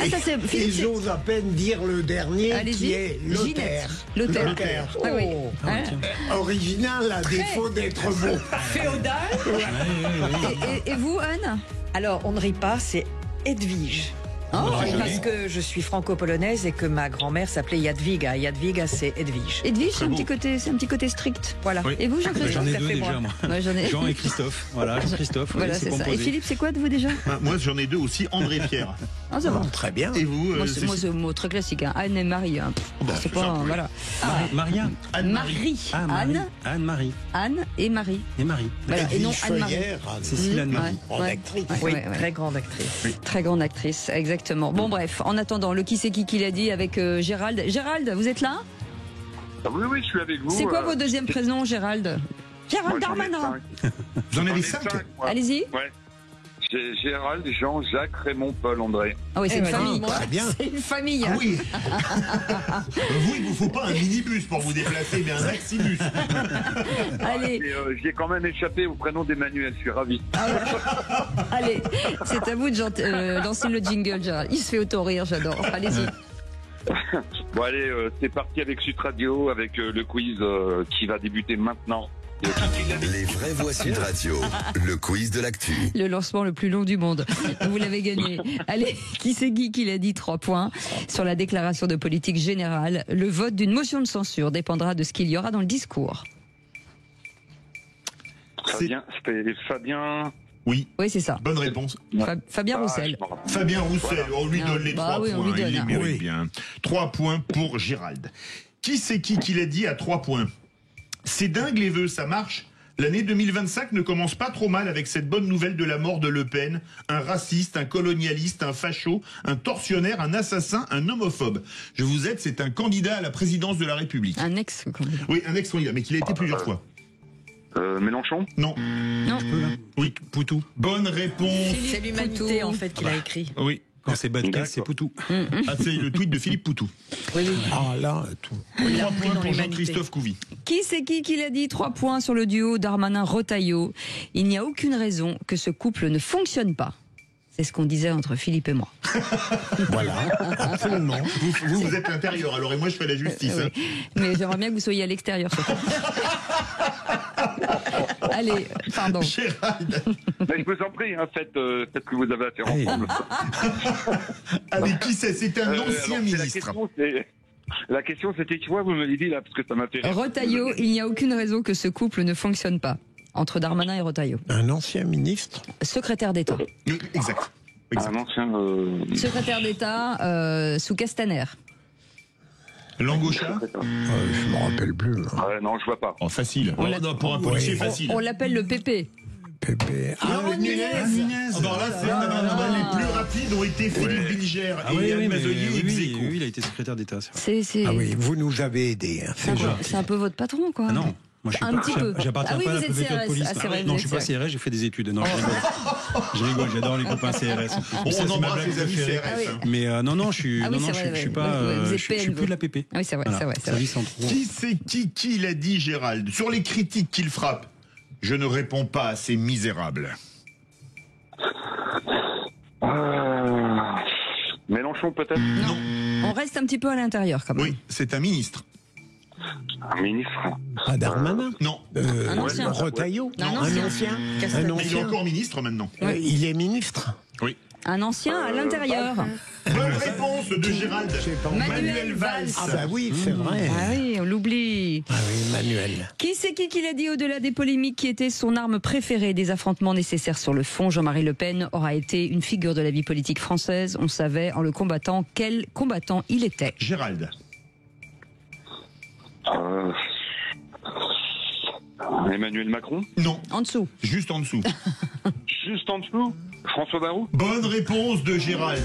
Ah, ça, et j'ose à peine dire le dernier. Allez-y. Qui est Lothaire. Lothaire. Ah oui. Original, à défaut d'être beau. Féodal. Et vous, Anne? Alors, on ne rit pas, c'est Edwige. Parce que je suis franco-polonaise et que ma grand-mère s'appelait Jadwiga. Jadwiga, c'est Edwige. Edwige, c'est un petit côté strict. Voilà. Oui. Et vous, Jean-Christophe? J'en ai deux déjà, moi. Ouais, Jean et Christophe. Voilà, Jean-Christophe. Voilà, c'est ça. Et Philippe, c'est quoi de vous déjà? Moi, j'en ai deux aussi, André et Pierre. Ah, ça va. Très bien. Et vous? Moi, c'est un mot très classique. Hein. Anne et Marie. Hein. C'est pas. Voilà. Maria. Anne-Marie. Anne-Marie. Anne et Marie. Et Marie. Voilà. Et non Anne-Marie. Cécile Anne-Marie. Grande actrice. Oui, très grande actrice. Très grande actrice, exactement. Exactement. Bon, bref, en attendant, le qui c'est qui l'a dit avec Gérald. Gérald, vous êtes là? Oui, je suis avec vous. C'est quoi vos deuxièmes prénoms, Gérald? Gérald Darmanin. Vous en avez 5? Allez-y. Ouais. Gérald, Jean, Jacques, Raymond, Paul, André. Ah oui, c'est une famille. Très bien. C'est une famille. Ah oui. Vous, il vous faut pas un minibus pour vous déplacer, mais un maxibus. Allez. J'ai quand même échappé au prénom d'Emmanuel, je suis ravi. Allez, c'est à vous de lancer le jingle, Gérald. Il se fait auto-rire, j'adore. Allez-y. Bon, allez, c'est parti avec Sud Radio, avec le quiz qui va débuter maintenant. Les vraies voix Sud Radio, le quiz de l'actu. Le lancement le plus long du monde. Vous l'avez gagné. Allez, qui c'est qui l'a dit? 3 points. Sur la déclaration de politique générale, le vote d'une motion de censure dépendra de ce qu'il y aura dans le discours. Fabien, c'était Fabien. Oui, c'est ça. Bonne réponse. Fabien Roussel. Fabien Roussel, on lui donne les 3 oui, points. on lui donne, Il les mérite bien. 3 points pour Gérald. Qui c'est qui l'a dit à 3 points? C'est dingue les vœux, ça marche. L'année 2025 ne commence pas trop mal avec cette bonne nouvelle de la mort de Le Pen. Un raciste, un colonialiste, un facho, un tortionnaire, un assassin, un homophobe. Je vous aide, c'est un candidat à la présidence de la République. Un ex-candidat. Oui, un ex-candidat, mais qu'il a été plusieurs fois. Mélenchon? Non. Oui, Poutou. Bonne réponse. C'est l'humanité en fait qu'il a écrit. Oui. Quand c'est Badka, c'est Poutou. Ah, c'est le tweet de Philippe Poutou. Oui. Ah là, tout. 3 points pour Jean-Christophe Couvi. Qui c'est qui l'a dit? 3 points sur le duo Darmanin-Retailleau. Il n'y a aucune raison que ce couple ne fonctionne pas. C'est ce qu'on disait entre Philippe et moi. Voilà, absolument. Vous êtes l'intérieur, alors et moi je fais la justice. Oui. Mais j'aimerais bien que vous soyez à l'extérieur. Allez, pardon. Gérald. Mais je vous en prie, faites ce que vous avez à faire ensemble. Allez, qui c'est? C'est un ancien ministre. La question c'était quoi? Vous me l'avez dit là, parce que ça m'a fait rire. Retailleau, il n'y a aucune raison que ce couple ne fonctionne pas. Entre Darmanin et Retailleau. Un ancien ministre? Secrétaire d'État. Exact. Un ancien... Secrétaire d'État sous Castaner. Langauchard? Je m'en rappelle plus. Non, je vois pas. Oh, facile. Pour un policier, facile. On l'appelle le PP. Nunez. Alors là, les plus rapides ont été Philippe Bilger et Yann Mazoyer ex aequo. Oui, il a été secrétaire d'État. Ah oui, vous nous avez aidés. C'est un peu votre patron, quoi. Ah non. Moi, j'appartiens pas à la préfecture de police. Non, je suis pas CRS, j'ai fait des études. Non, je rigole, j'adore les copains CRS. On embrasse les amis CRS. Mais non, je suis pas. Je suis plus de la PP. Ah oui, c'est vrai, c'est vrai. Qui c'est qui l'a dit, Gérald? Sur les critiques qu'il frappe, je ne réponds pas à ces misérables. Mélenchon peut-être? Non. On reste un petit peu à l'intérieur quand même. Oui, c'est un ministre. Un ministre? Pas Darmanin? Non. Un ancien. Retailleau? Un ancien. Il est encore ministre maintenant. Il est ministre? Oui. Un ancien à l'intérieur. Bonne réponse de Gérald. Manuel Valls. Ah bah oui, c'est vrai. Ah oui, on l'oublie. Ah oui, Manuel. Qui c'est qui l'a dit au-delà des polémiques qui était son arme préférée, des affrontements nécessaires sur le fond? Jean-Marie Le Pen aura été une figure de la vie politique française. On savait en le combattant quel combattant il était. Gérald. Emmanuel Macron? Non. En dessous. Juste en dessous. Juste en dessous? François Bayrou? Bonne réponse de Gérald.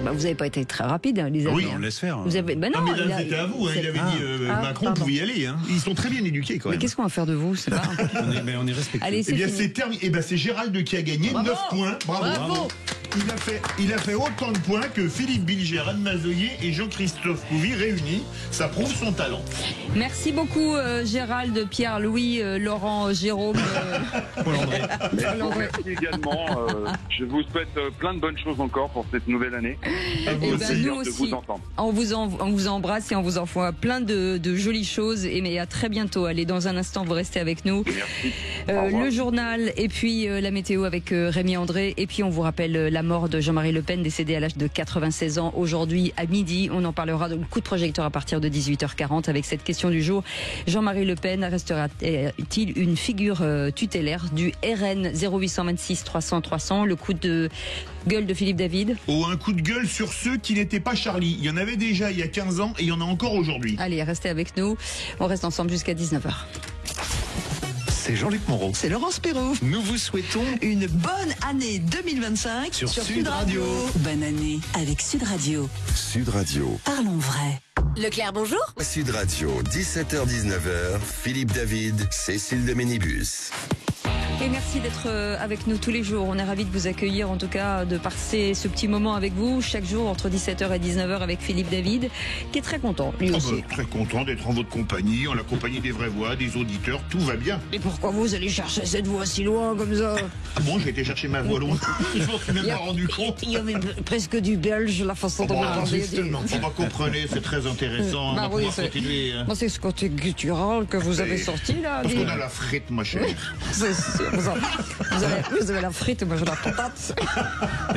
Bah, vous n'avez pas été très rapide, hein, les amis. Oui, on laisse faire. Vous avez... bah non, mais là, c'était à vous. Il avait dit Macron pouvait y aller. Ils sont très bien éduqués quand même. Mais qu'est-ce qu'on va faire de vous? C'est pas... on est respectueux. Allez, c'est fini. C'est terminé. C'est Gérald qui a gagné. Bravo. 9 points. Bravo. Il a fait autant de points que Philippe Bilger, Anne Mazoyer et Jean-Christophe Couvi réunis. Ça prouve son talent. Merci beaucoup Gérald, Pierre, Louis, Laurent, Jérôme, Paul-André. Merci également. Je vous souhaite plein de bonnes choses encore pour cette nouvelle année. Nous aussi, on vous embrasse et on vous envoie plein de jolies choses. Et à très bientôt. Allez, dans un instant, vous restez avec nous. Merci. Le journal et puis la météo avec Rémi André. Et puis on vous rappelle la mort de Jean-Marie Le Pen, décédé à l'âge de 96 ans aujourd'hui à midi. On en parlera dans le coup de projecteur à partir de 18h40 avec cette question du jour. Jean-Marie Le Pen restera-t-il une figure tutélaire du RN 0826 300 300? Le coup de gueule de Philippe David. Un coup de gueule sur ceux qui n'étaient pas Charlie. Il y en avait déjà il y a 15 ans et il y en a encore aujourd'hui. Allez, restez avec nous. On reste ensemble jusqu'à 19h. c'est Jean-Luc Moreau. C'est Laurence Perrault. Nous vous souhaitons une bonne année 2025 sur Sud Radio. Bonne année avec Sud Radio. Sud Radio. Parlons vrai. Leclerc, bonjour. Sud Radio, 17h-19h, Philippe David, Cécile de Ménibus. Et merci d'être avec nous tous les jours. On est ravis de vous accueillir, en tout cas de passer ce petit moment avec vous chaque jour entre 17h et 19h avec Philippe David, qui est très content, lui aussi. Très content d'être en votre compagnie, en la compagnie des vraies voix, des auditeurs, tout va bien. Et pourquoi vous allez chercher cette voix si loin comme ça? Ah bon, j'ai été chercher ma voix loin. Je m'en suis même pas rendu compte. Il y avait presque du belge, la façon dont vous parlez. Justement, vous comprenez, c'est très intéressant. Bah on va oui, pouvoir continuer. C'est ce côté guttural que vous avez sorti là. Parce qu'on a la frite, ma chère. C'est sûr. Vous avez la frite, moi j'ai la patate.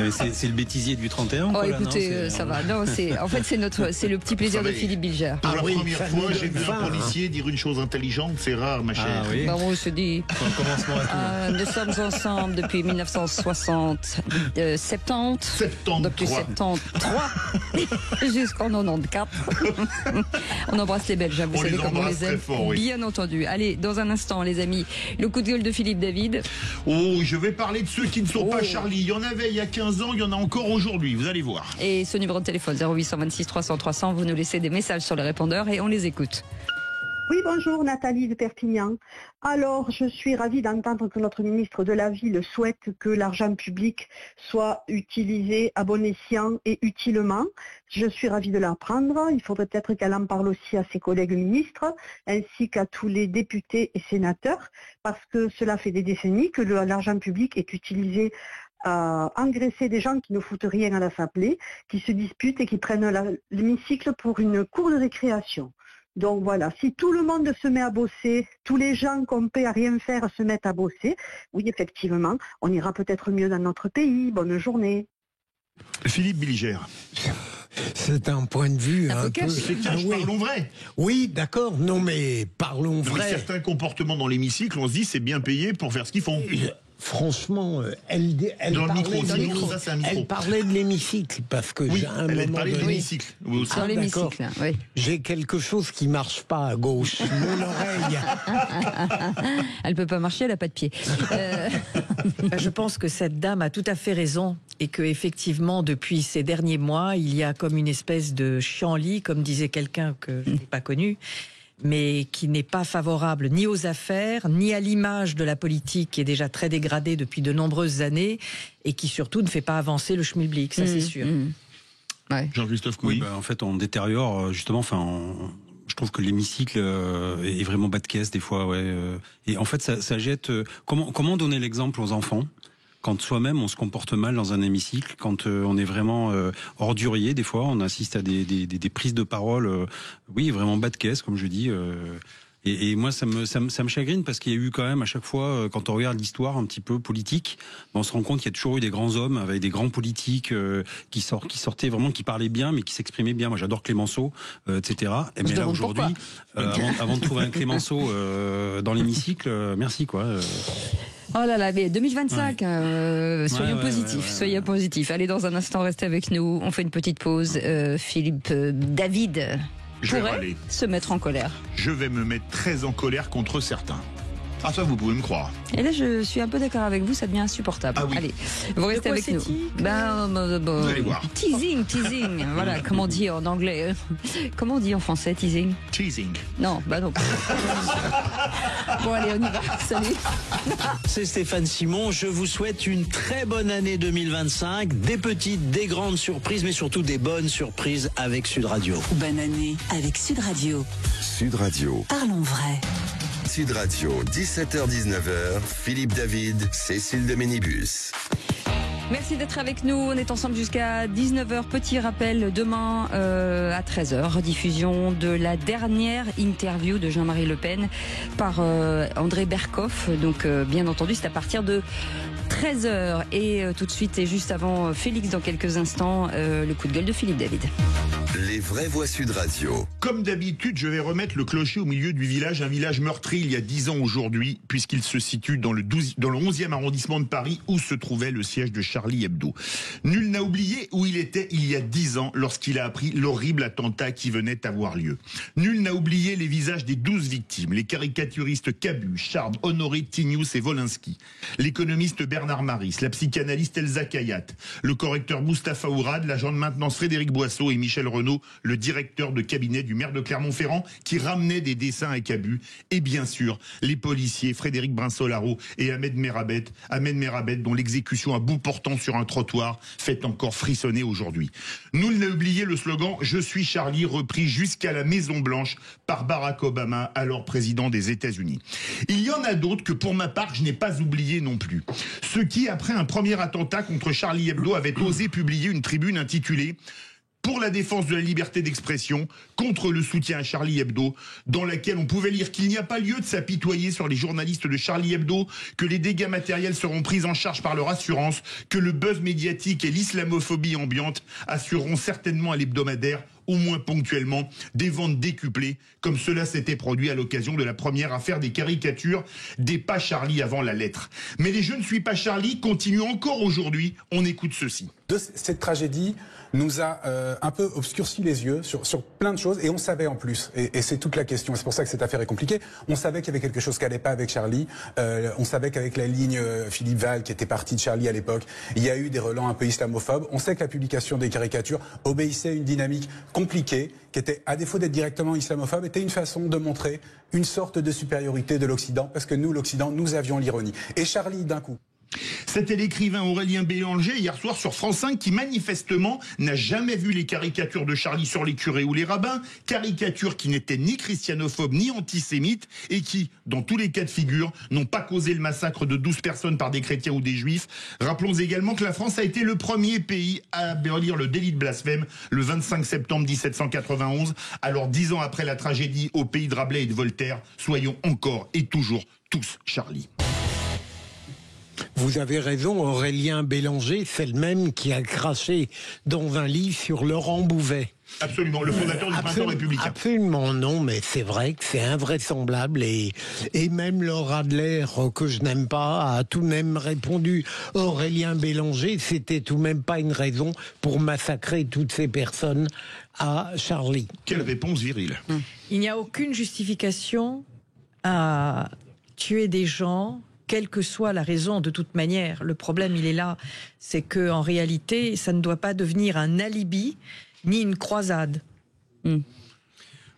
C'est le bêtisier du 31. Oh, écoutez, ça va. Non, en fait, c'est le petit plaisir de Philippe Bilger. Pour la première fois, j'ai vu un policier dire une chose intelligente, c'est rare, ma chère. Ah, oui. Bah, on se dit. Nous sommes ensemble depuis 1960, 70. Depuis 73 jusqu'en 94. On embrasse les Belges, vous savez comme on les aime. Fort, oui. Bien entendu. Allez, dans un instant, les amis, le coup de gueule de Philippe David. Oh, je vais parler de ceux qui ne sont pas Charlie. Il y en avait il y a 15 ans, il y en a encore aujourd'hui, vous allez voir. Et ce numéro de téléphone 0826 300 300, vous nous laissez des messages sur le répondeur et on les écoute. Oui, bonjour, Nathalie de Perpignan. Alors, je suis ravie d'entendre que notre ministre de la Ville souhaite que l'argent public soit utilisé à bon escient et utilement. Je suis ravie de l'apprendre. Il faudrait peut-être qu'elle en parle aussi à ses collègues ministres, ainsi qu'à tous les députés et sénateurs, parce que cela fait des décennies que l'argent public est utilisé à engraisser des gens qui ne foutent rien à la saplée, qui se disputent et qui prennent l'hémicycle pour une cour de récréation. Donc voilà, si tout le monde se met à bosser, tous les gens qu'on paie à rien faire se mettent à bosser, oui, effectivement, on ira peut-être mieux dans notre pays. Bonne journée. Philippe Bilger. C'est un point de vue un peu... Parlons vrai. Oui, d'accord, non mais parlons vrai. Certains comportements dans l'hémicycle, on se dit c'est bien payé pour faire ce qu'ils font. Franchement, elle parlait de l'hémicycle, parce que j'ai un moment donné... de l'hémicycle. Dans l'hémicycle, oui. J'ai quelque chose qui marche pas à gauche, mon oreille. Elle peut pas marcher, elle a pas de pied. Je pense que cette dame a tout à fait raison et que effectivement, depuis ces derniers mois, il y a comme une espèce de chienlit, comme disait quelqu'un que je n'ai pas connu, mais qui n'est pas favorable ni aux affaires, ni à l'image de la politique qui est déjà très dégradée depuis de nombreuses années et qui surtout ne fait pas avancer le schmilblick, ça c'est sûr. Ouais. Jean-Christophe Couy. En fait, on détériore justement, je trouve que l'hémicycle est vraiment bas de caisse des fois. Et en fait, ça jette... Comment donner l'exemple aux enfants quand soi-même on se comporte mal dans un hémicycle, quand on est vraiment ordurier, des fois on assiste à des prises de parole, vraiment bas de caisse, comme je dis. Et moi, ça me chagrine parce qu'il y a eu quand même à chaque fois, quand on regarde l'histoire un petit peu politique, on se rend compte qu'il y a toujours eu des grands hommes avec des grands politiques qui sortaient vraiment, qui parlaient bien, mais qui s'exprimaient bien. Moi, j'adore Clémenceau, etc. Et mais là aujourd'hui, avant de trouver un Clémenceau dans l'hémicycle, merci quoi. Oh là là, mais 2025, soyons positifs, soyez positifs. Allez, dans un instant, restez avec nous. On fait une petite pause. Philippe David pourrait se mettre en colère. Je vais me mettre très en colère contre certains. Ah, ça, vous pouvez me croire. Et là, je suis un peu d'accord avec vous, ça devient insupportable. Ah oui. Allez, vous restez avec nous. Vous allez voir. Teasing. Voilà, comment on dit en anglais. Comment on dit en français, teasing? Teasing. Non, non. Bon, allez, on y va. Salut. C'est Stéphane Simon. Je vous souhaite une très bonne année 2025. Des petites, des grandes surprises, mais surtout des bonnes surprises avec Sud Radio. Bonne année avec Sud Radio. Sud Radio. Parlons vrai. Sud Radio, 17h-19h, Philippe David, Cécile de Ménibus. Merci d'être avec nous. On est ensemble jusqu'à 19h. Petit rappel, demain à 13h, diffusion de la dernière interview de Jean-Marie Le Pen par André Berkoff. Donc, bien entendu, c'est à partir de 13h. Et tout de suite, et juste avant Félix dans quelques instants, le coup de gueule de Philippe David. Les vraies voix Sud Radio. Comme d'habitude, je vais remettre le clocher au milieu du village, un village meurtri il y a 10 ans aujourd'hui, puisqu'il se situe dans le 11e arrondissement de Paris, où se trouvait le siège de Charlie Hebdo. Nul n'a oublié où il était il y a 10 ans, lorsqu'il a appris l'horrible attentat qui venait avoir lieu. Nul n'a oublié les visages des 12 victimes, les caricaturistes Cabu, Charb, Honoré, Tinius et Wolinski, l'économiste Bernard Maris, la psychanalyste Elsa Kayat, le correcteur Mustapha Ourad, l'agent de maintenance Frédéric Boisseau et Michel Renaud, le directeur de cabinet du maire de Clermont-Ferrand qui ramenait des dessins à Cabu, et bien sûr les policiers Frédéric Brinsolaro et Ahmed Merabet dont l'exécution à bout portant sur un trottoir fait encore frissonner aujourd'hui. Nul n'a oublié le slogan « Je suis Charlie » repris jusqu'à la Maison Blanche par Barack Obama, alors président des États-Unis. Il y en a d'autres que pour ma part je n'ai pas oublié non plus. Ceux qui, après un premier attentat contre Charlie Hebdo, avaient osé publier une tribune intitulée pour la défense de la liberté d'expression, contre le soutien à Charlie Hebdo, dans laquelle on pouvait lire qu'il n'y a pas lieu de s'apitoyer sur les journalistes de Charlie Hebdo, que les dégâts matériels seront pris en charge par leur assurance, que le buzz médiatique et l'islamophobie ambiante assureront certainement à l'hebdomadaire, au moins ponctuellement, des ventes décuplées, comme cela s'était produit à l'occasion de la première affaire des caricatures des pas Charlie avant la lettre. Mais les « Je ne suis pas Charlie » continuent encore aujourd'hui. On écoute ceci. Cette tragédie nous a un peu obscurci les yeux sur plein de choses, et on savait en plus, et c'est toute la question, c'est pour ça que cette affaire est compliquée, on savait qu'il y avait quelque chose qui n'allait pas avec Charlie, on savait qu'avec la ligne Philippe Val qui était partie de Charlie à l'époque, il y a eu des relents un peu islamophobes, on sait que la publication des caricatures obéissait à une dynamique compliquée, qui était, à défaut d'être directement islamophobe, était une façon de montrer une sorte de supériorité de l'Occident, parce que nous, l'Occident, nous avions l'ironie. Et Charlie, d'un coup... C'était l'écrivain Aurélien Bélanger hier soir sur France 5 qui manifestement n'a jamais vu les caricatures de Charlie sur les curés ou les rabbins, caricatures qui n'étaient ni christianophobes ni antisémites et qui, dans tous les cas de figure, n'ont pas causé le massacre de 12 personnes par des chrétiens ou des juifs. Rappelons également que la France a été le premier pays à abolir le délit de blasphème le 25 septembre 1791. Alors 10 ans après la tragédie au pays de Rabelais et de Voltaire, soyons encore et toujours tous Charlie. Vous avez raison, Aurélien Bélanger, c'est le même qui a craché dans un livre sur Laurent Bouvet. Absolument, le fondateur du Printemps républicain. Absolument non, mais c'est vrai que c'est invraisemblable et même Laure Adler, que je n'aime pas, a tout de même répondu Aurélien Bélanger, c'était tout de même pas une raison pour massacrer toutes ces personnes à Charlie. Quelle réponse virile. Il n'y a aucune justification à tuer des gens, quelle que soit la raison, de toute manière. Le problème, il est là, c'est que en réalité, ça ne doit pas devenir un alibi ni une croisade.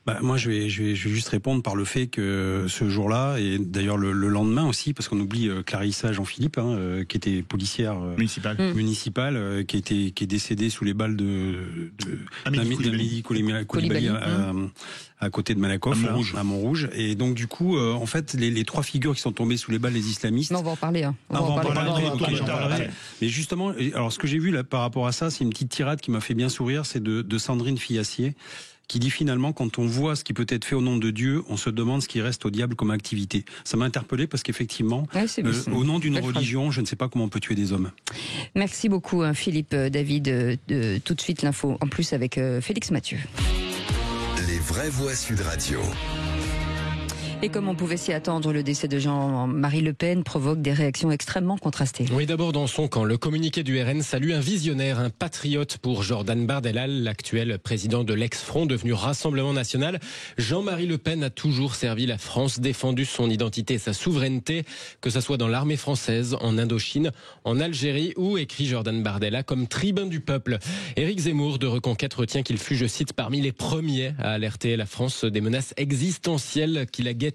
Bah, moi, je vais juste répondre par le fait que ce jour-là, et d'ailleurs le lendemain aussi, parce qu'on oublie Clarissa Jean-Philippe, qui était policière municipale, qui est décédée sous les balles d'Amélie Coulibaly à côté de Malakoff, à Montrouge. Et donc, du coup, en fait, les trois figures qui sont tombées sous les balles des islamistes... Non, on va en parler. On va en parler. Mais justement, alors ce que j'ai vu là, par rapport à ça, c'est une petite tirade qui m'a fait bien sourire, c'est de Sandrine Fillassier, qui dit finalement, quand on voit ce qui peut être fait au nom de Dieu, on se demande ce qui reste au diable comme activité. Ça m'a interpellé parce qu'effectivement, au nom d'une religion, je ne sais pas comment on peut tuer des hommes. Merci beaucoup, Philippe David. Tout de suite, l'info en plus avec Félix Mathieu. Les vraies voix Sud Radio. Et comme on pouvait s'y attendre, le décès de Jean-Marie Le Pen provoque des réactions extrêmement contrastées. Oui, d'abord dans son camp, le communiqué du RN salue un visionnaire, un patriote pour Jordan Bardella, l'actuel président de l'ex-Front devenu Rassemblement National. Jean-Marie Le Pen a toujours servi la France, défendu son identité et sa souveraineté, que ce soit dans l'armée française, en Indochine, en Algérie ou, écrit Jordan Bardella, comme tribun du peuple. Éric Zemmour de Reconquête retient qu'il fut, je cite, parmi les premiers à alerter la France des menaces existentielles qui la guettent.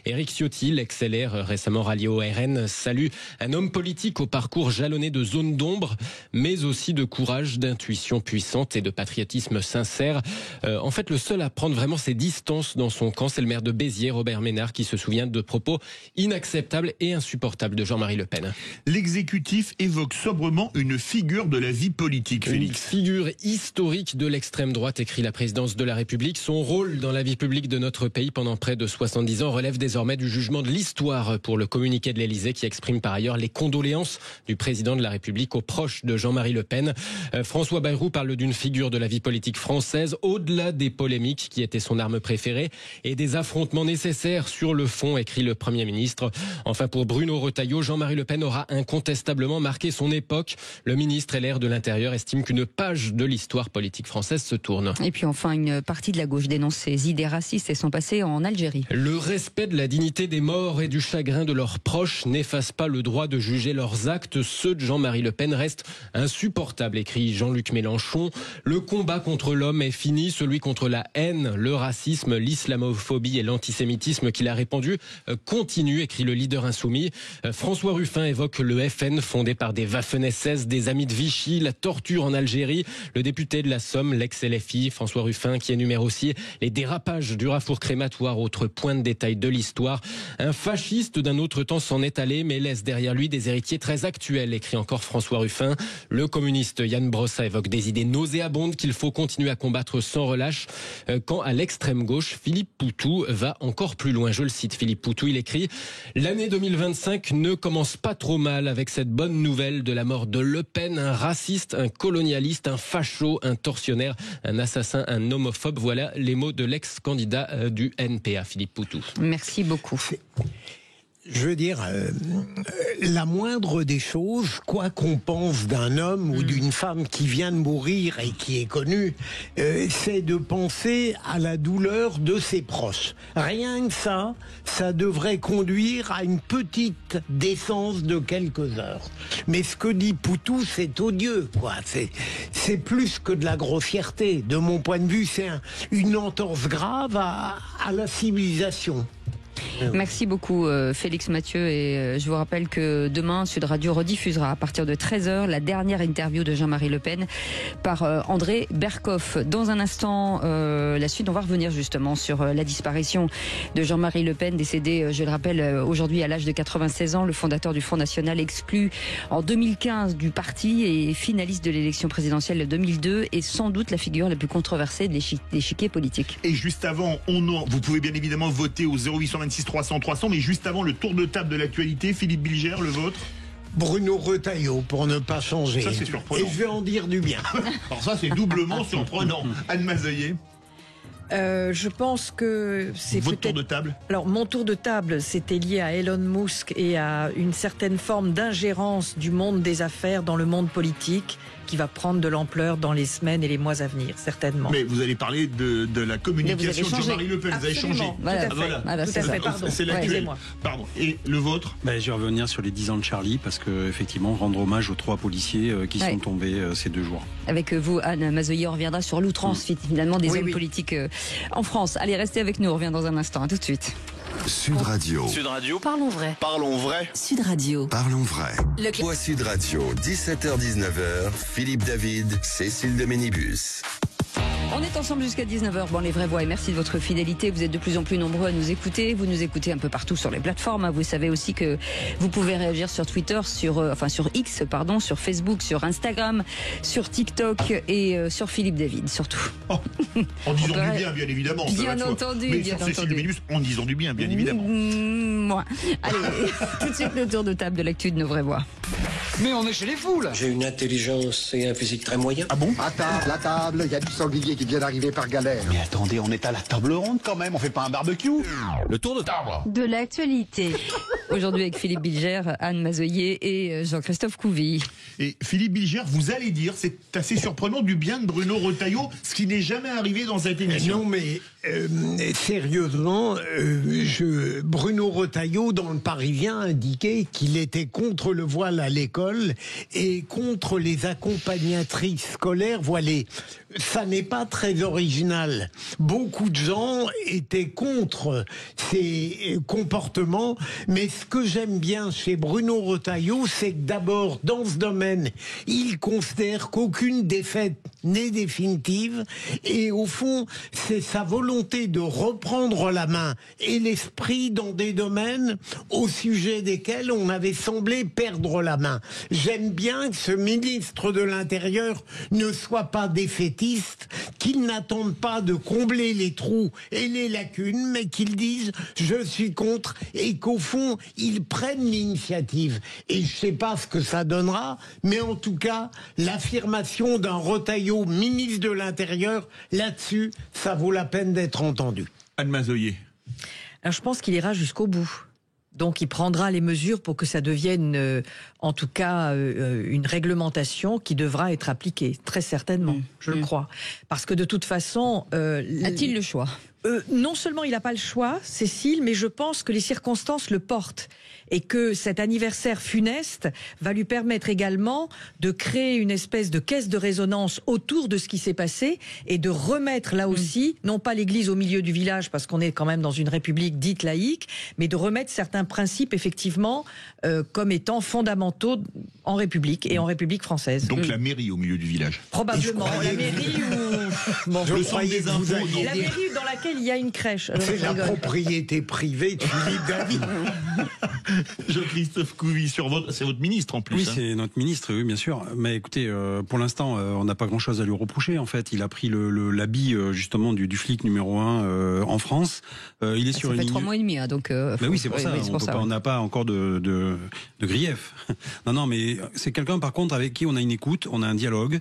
Éric Ciotti, l'ex-LR récemment rallié au RN, salue un homme politique au parcours jalonné de zones d'ombre, mais aussi de courage, d'intuition puissante et de patriotisme sincère. En fait, le seul à prendre vraiment ses distances dans son camp, c'est le maire de Béziers, Robert Ménard, qui se souvient de propos inacceptables et insupportables de Jean-Marie Le Pen. L'exécutif évoque sobrement une figure de la vie politique, Félix. Une figure historique de l'extrême droite, écrit la présidence de la République. Son rôle dans la vie publique de notre pays pendant près de 70 70 ans, relève désormais du jugement de l'histoire pour le communiqué de l'Élysée qui exprime par ailleurs les condoléances du président de la République aux proches de Jean-Marie Le Pen. François Bayrou parle d'une figure de la vie politique française au-delà des polémiques qui étaient son arme préférée et des affrontements nécessaires sur le fond, écrit le Premier ministre. Enfin, pour Bruno Retailleau, Jean-Marie Le Pen aura incontestablement marqué son époque. Le ministre LR de l'Intérieur estime qu'une page de l'histoire politique française se tourne. Et puis enfin, une partie de la gauche dénonce ses idées racistes et son passé en Algérie. Le respect de la dignité des morts et du chagrin de leurs proches n'efface pas le droit de juger leurs actes. Ceux de Jean-Marie Le Pen restent insupportables, écrit Jean-Luc Mélenchon. Le combat contre l'homme est fini, celui contre la haine, le racisme, l'islamophobie et l'antisémitisme qu'il a répandu continue, écrit le leader insoumis. François Ruffin évoque le FN fondé par des Waffen-SS, des amis de Vichy, la torture en Algérie. Le député de la Somme, l'ex-LFI, François Ruffin, qui énumère aussi les dérapages du Rafour crématoire, autre point de détail de l'histoire. Un fasciste d'un autre temps s'en est allé, mais laisse derrière lui des héritiers très actuels, écrit encore François Ruffin. Le communiste Yann Brossa évoque des idées nauséabondes qu'il faut continuer à combattre sans relâche. Quand à l'extrême gauche, Philippe Poutou va encore plus loin. Je le cite, Philippe Poutou, il écrit « L'année 2025 ne commence pas trop mal avec cette bonne nouvelle de la mort de Le Pen, un raciste, un colonialiste, un facho, un tortionnaire, un assassin, un homophobe. » Voilà les mots de l'ex-candidat du NPA, Philippe Poutou. Merci beaucoup. Je veux dire, la moindre des choses, quoi qu'on pense d'un homme ou d'une femme qui vient de mourir et qui est connu, c'est de penser à la douleur de ses proches. Rien que ça devrait conduire à une petite décence de quelques heures. Mais ce que dit Poutou, c'est odieux, quoi. C'est plus que de la grossièreté. De mon point de vue, c'est une entorse grave à la civilisation. Merci beaucoup Félix Mathieu et je vous rappelle que demain Sud Radio rediffusera à partir de 13h la dernière interview de Jean-Marie Le Pen par André Berkoff. Dans un instant, la suite, on va revenir justement sur la disparition de Jean-Marie Le Pen, décédé, je le rappelle, aujourd'hui à l'âge de 96 ans, le fondateur du Front National, exclu en 2015 du parti et finaliste de l'élection présidentielle de 2002 et sans doute la figure la plus controversée de l'échiquier politique. Et juste avant, vous pouvez bien évidemment voter au 0826 300 300, mais juste avant le tour de table de l'actualité, Philippe Bilger, le vôtre? Bruno Retailleau, pour ne pas changer. Ça, c'est surprenant. Et je vais en dire du bien. Alors ça, c'est doublement surprenant. Anne Mazoyer. Je pense que c'est votre tour de table. Alors mon tour de table, c'était lié à Elon Musk et à une certaine forme d'ingérence du monde des affaires dans le monde politique qui va prendre de l'ampleur dans les semaines et les mois à venir, certainement. Mais vous allez parler de la communication de Jean-Marie Le Pen. Vous avez changé. Voilà. Tout à fait. Pardon. C'est l'actuel. Pardon. Et le vôtre? Je vais revenir sur les 10 ans de Charlie parce que effectivement rendre hommage aux 3 policiers qui sont tombés ces 2 jours. Avec vous, Anne Mazoyer, on reviendra sur l'outrance finalement des hommes politiques en France. Allez, restez avec nous, on revient dans un instant. À tout de suite. Sud Radio. Sud Radio. Parlons vrai. Parlons vrai. Sud Radio. Parlons vrai. Voix Sud Radio, 17h-19h, Philippe David, Cécile de Ménibus. On est ensemble jusqu'à 19h. Bon, les vraies voix, et merci de votre fidélité. Vous êtes de plus en plus nombreux à nous écouter. Vous nous écoutez un peu partout sur les plateformes. Vous savez aussi que vous pouvez réagir sur Twitter, sur X, sur Facebook, sur Instagram, sur TikTok et sur Philippe David, surtout. Oh, en disant du bien, bien évidemment. Bien entendu. Mais sur Cécile de Ménibus, en disant du bien, bien évidemment. Moi. Allez, tout de suite le tour de table de l'actu de nos vraies voix. Mais on est chez les fous, là. J'ai une intelligence et un physique très moyen. Ah bon? À table, la table, il y a du sanglier qui vient d'arriver par galère. Mais attendez, on est à la table ronde quand même, on fait pas un barbecue. Le tour de table. De l'actualité. Aujourd'hui avec Philippe Bilger, Anne Mazoyer et Jean-Christophe Couvi. Et Philippe Bilger, vous allez dire, c'est assez surprenant, du bien de Bruno Retailleau, ce qui n'est jamais arrivé dans cette émission. Non mais sérieusement, Bruno Retailleau dans Le Parisien indiquait qu'il était contre le voile à l'école et contre les accompagnatrices scolaires voilées. Ça n'est pas très original. Beaucoup de gens étaient contre ces comportements, mais ce que j'aime bien chez Bruno Retailleau, c'est que d'abord, dans ce domaine, il considère qu'aucune défaite n'est définitive, et au fond, c'est sa volonté de reprendre la main et l'esprit dans des domaines au sujet desquels on avait semblé perdre la main. J'aime bien que ce ministre de l'Intérieur ne soit pas défaitiste, qu'ils n'attendent pas de combler les trous et les lacunes, mais qu'ils disent je suis contre et qu'au fond ils prennent l'initiative. Et je sais pas ce que ça donnera, mais en tout cas l'affirmation d'un Retailleau ministre de l'Intérieur là-dessus, ça vaut la peine d'être entendu. Anne Mazoyer. Alors je pense qu'il ira jusqu'au bout. Donc il prendra les mesures pour que ça devienne, en tout cas, une réglementation qui devra être appliquée, très certainement, je le crois. Parce que de toute façon... A-t-il le choix ? Non seulement il n'a pas le choix, Cécile, mais je pense que les circonstances le portent. Et que cet anniversaire funeste va lui permettre également de créer une espèce de caisse de résonance autour de ce qui s'est passé et de remettre là aussi, non pas l'église au milieu du village, parce qu'on est quand même dans une république dite laïque, mais de remettre certains principes effectivement comme étant fondamentaux en République et en République française. Donc la mairie au milieu du village. Probablement. La mairie ou... Bon, la mairie dans laquelle il y a une crèche. C'est la propriété privée de Philippe David. Jean-Christophe Couvi, c'est votre ministre en plus. Oui, c'est notre ministre, oui, bien sûr. Mais écoutez, pour l'instant, on n'a pas grand-chose à lui reprocher. En fait, il a pris l'habit justement du flic numéro 1 en France. Il est sur une ligne. Ça fait 3 mois et demi, hein, donc. Oui, c'est pour ça. On n'a pas encore de grief. Non, mais c'est quelqu'un, par contre, avec qui on a une écoute, on a un dialogue,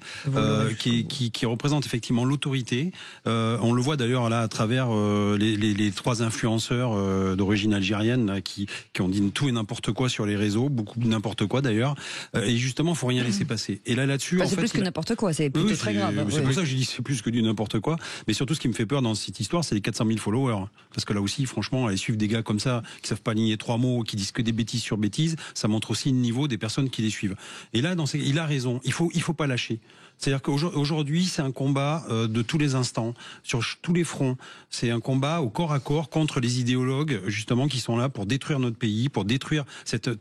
qui représente effectivement l'autorité. On le voit d'ailleurs là à travers les 3 influenceurs d'origine algérienne là, qui ont dit tout et n'importe quoi sur les réseaux, beaucoup de n'importe quoi d'ailleurs, et justement faut rien laisser passer. Et là-dessus, c'est plus que n'importe quoi, c'est plutôt très grave. C'est pour ça que je dis c'est plus que du n'importe quoi. Mais surtout, ce qui me fait peur dans cette histoire, c'est les 400 000 followers, parce que là aussi, franchement, aller suivre des gars comme ça qui savent pas aligner 3 mots, qui disent que des bêtises sur bêtises, ça montre aussi le niveau des personnes qui les suivent. Et là, il a raison. Il faut pas lâcher. C'est-à-dire qu'aujourd'hui, c'est un combat de tous les instants, sur tous les fronts. C'est un combat au corps à corps contre les idéologues, justement, qui sont là pour détruire notre pays, pour détruire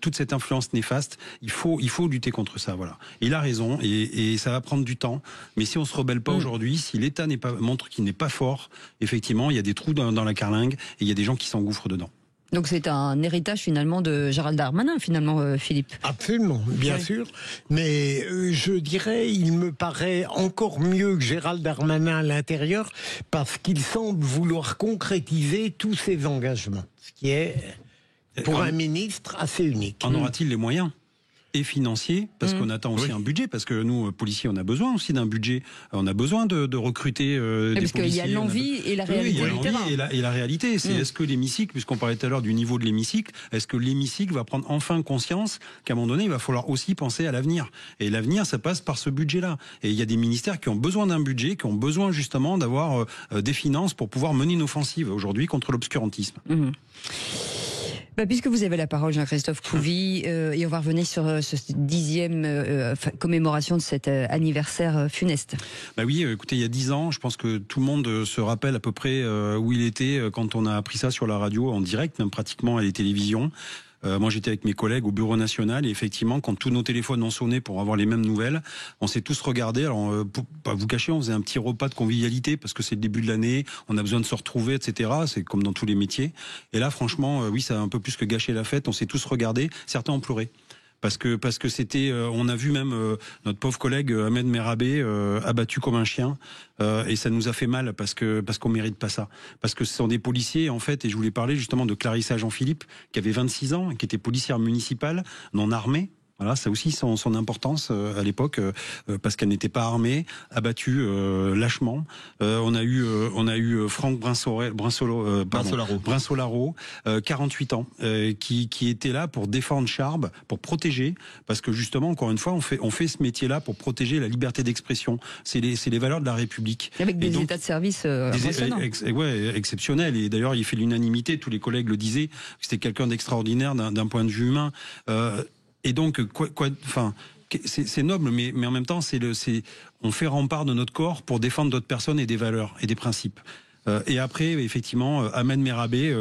toute cette influence néfaste. Il faut lutter contre ça, voilà. Il a raison, et ça va prendre du temps. Mais si on se rebelle pas aujourd'hui, si l'État montre qu'il n'est pas fort, effectivement, il y a des trous dans la carlingue, et il y a des gens qui s'engouffrent dedans. Donc c'est un héritage finalement de Gérald Darmanin, finalement, Philippe. Absolument, bien sûr. Mais je dirais, il me paraît encore mieux que Gérald Darmanin à l'intérieur, parce qu'il semble vouloir concrétiser tous ses engagements. Ce qui est, pour un ministre, assez unique. En aura-t-il les moyens ? Et financier, parce qu'on attend aussi un budget, parce que nous, policiers, on a besoin aussi d'un budget. On a besoin de recruter des policiers. Parce qu'il y a l'envie et la réalité du terrain. Et la réalité, c'est est-ce que l'hémicycle, puisqu'on parlait tout à l'heure du niveau de l'hémicycle, est-ce que l'hémicycle va prendre enfin conscience qu'à un moment donné, il va falloir aussi penser à l'avenir. Et l'avenir, ça passe par ce budget-là. Et il y a des ministères qui ont besoin d'un budget, qui ont besoin justement d'avoir des finances pour pouvoir mener une offensive aujourd'hui contre l'obscurantisme. Puisque vous avez la parole, Jean-Christophe Couvi, et on va revenir sur ce 10e commémoration de cet anniversaire funeste. Oui, écoutez, il y a 10 ans, je pense que tout le monde se rappelle à peu près où il était quand on a appris ça sur la radio, en direct, même pratiquement à la télévision. Moi, j'étais avec mes collègues au bureau national et effectivement, quand tous nos téléphones ont sonné pour avoir les mêmes nouvelles, on s'est tous regardés. Alors, pour pas vous cacher, on faisait un petit repas de convivialité parce que c'est le début de l'année, on a besoin de se retrouver, etc. C'est comme dans tous les métiers. Et là, franchement, oui, ça a un peu plus que gâché la fête. On s'est tous regardés. Certains ont pleuré. Parce que c'était, on a vu même notre pauvre collègue Ahmed Merabé abattu comme un chien, et ça nous a fait mal parce qu'on mérite pas ça. Parce que ce sont des policiers en fait, et je voulais parler justement de Clarissa Jean-Philippe qui avait 26 ans, qui était policière municipale non armée. Voilà, ça aussi son importance à l'époque parce qu'elle n'était pas armée, abattue lâchement. On a eu Franck Brinsolaro, 48 ans, qui était là pour défendre Charb, pour protéger, parce que justement, encore une fois, on fait ce métier-là pour protéger la liberté d'expression. C'est les valeurs de la République. Avec des états de service impressionnants. Exceptionnels. Et d'ailleurs, il fait l'unanimité. Tous les collègues le disaient. C'était quelqu'un d'extraordinaire d'un point de vue humain. Et donc, c'est noble, mais en même temps, on fait rempart de notre corps pour défendre d'autres personnes et des valeurs et des principes. Et après, effectivement, Ahmed Merabé,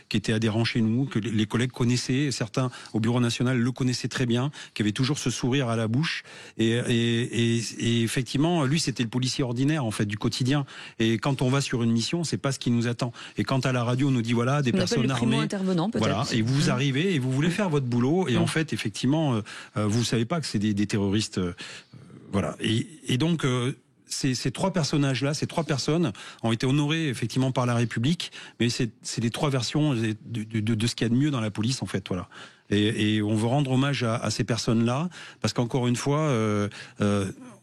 qui était adhérent chez nous, que les collègues connaissaient, certains au Bureau national le connaissaient très bien, qui avait toujours ce sourire à la bouche. Et effectivement, lui, c'était le policier ordinaire, en fait, du quotidien. Et quand on va sur une mission, c'est pas ce qui nous attend. Et quand à la radio, on nous dit, voilà, des personnes armées. Voilà. Et vous arrivez et vous voulez faire votre boulot. Et en fait, effectivement, vous savez pas que c'est des terroristes. Voilà. Et donc, ces trois personnages-là, ces trois personnes ont été honorées effectivement par la République, mais c'est les trois versions de ce qu'il y a de mieux dans la police en fait, voilà. Et on veut rendre hommage à ces personnes-là, parce qu'encore une fois,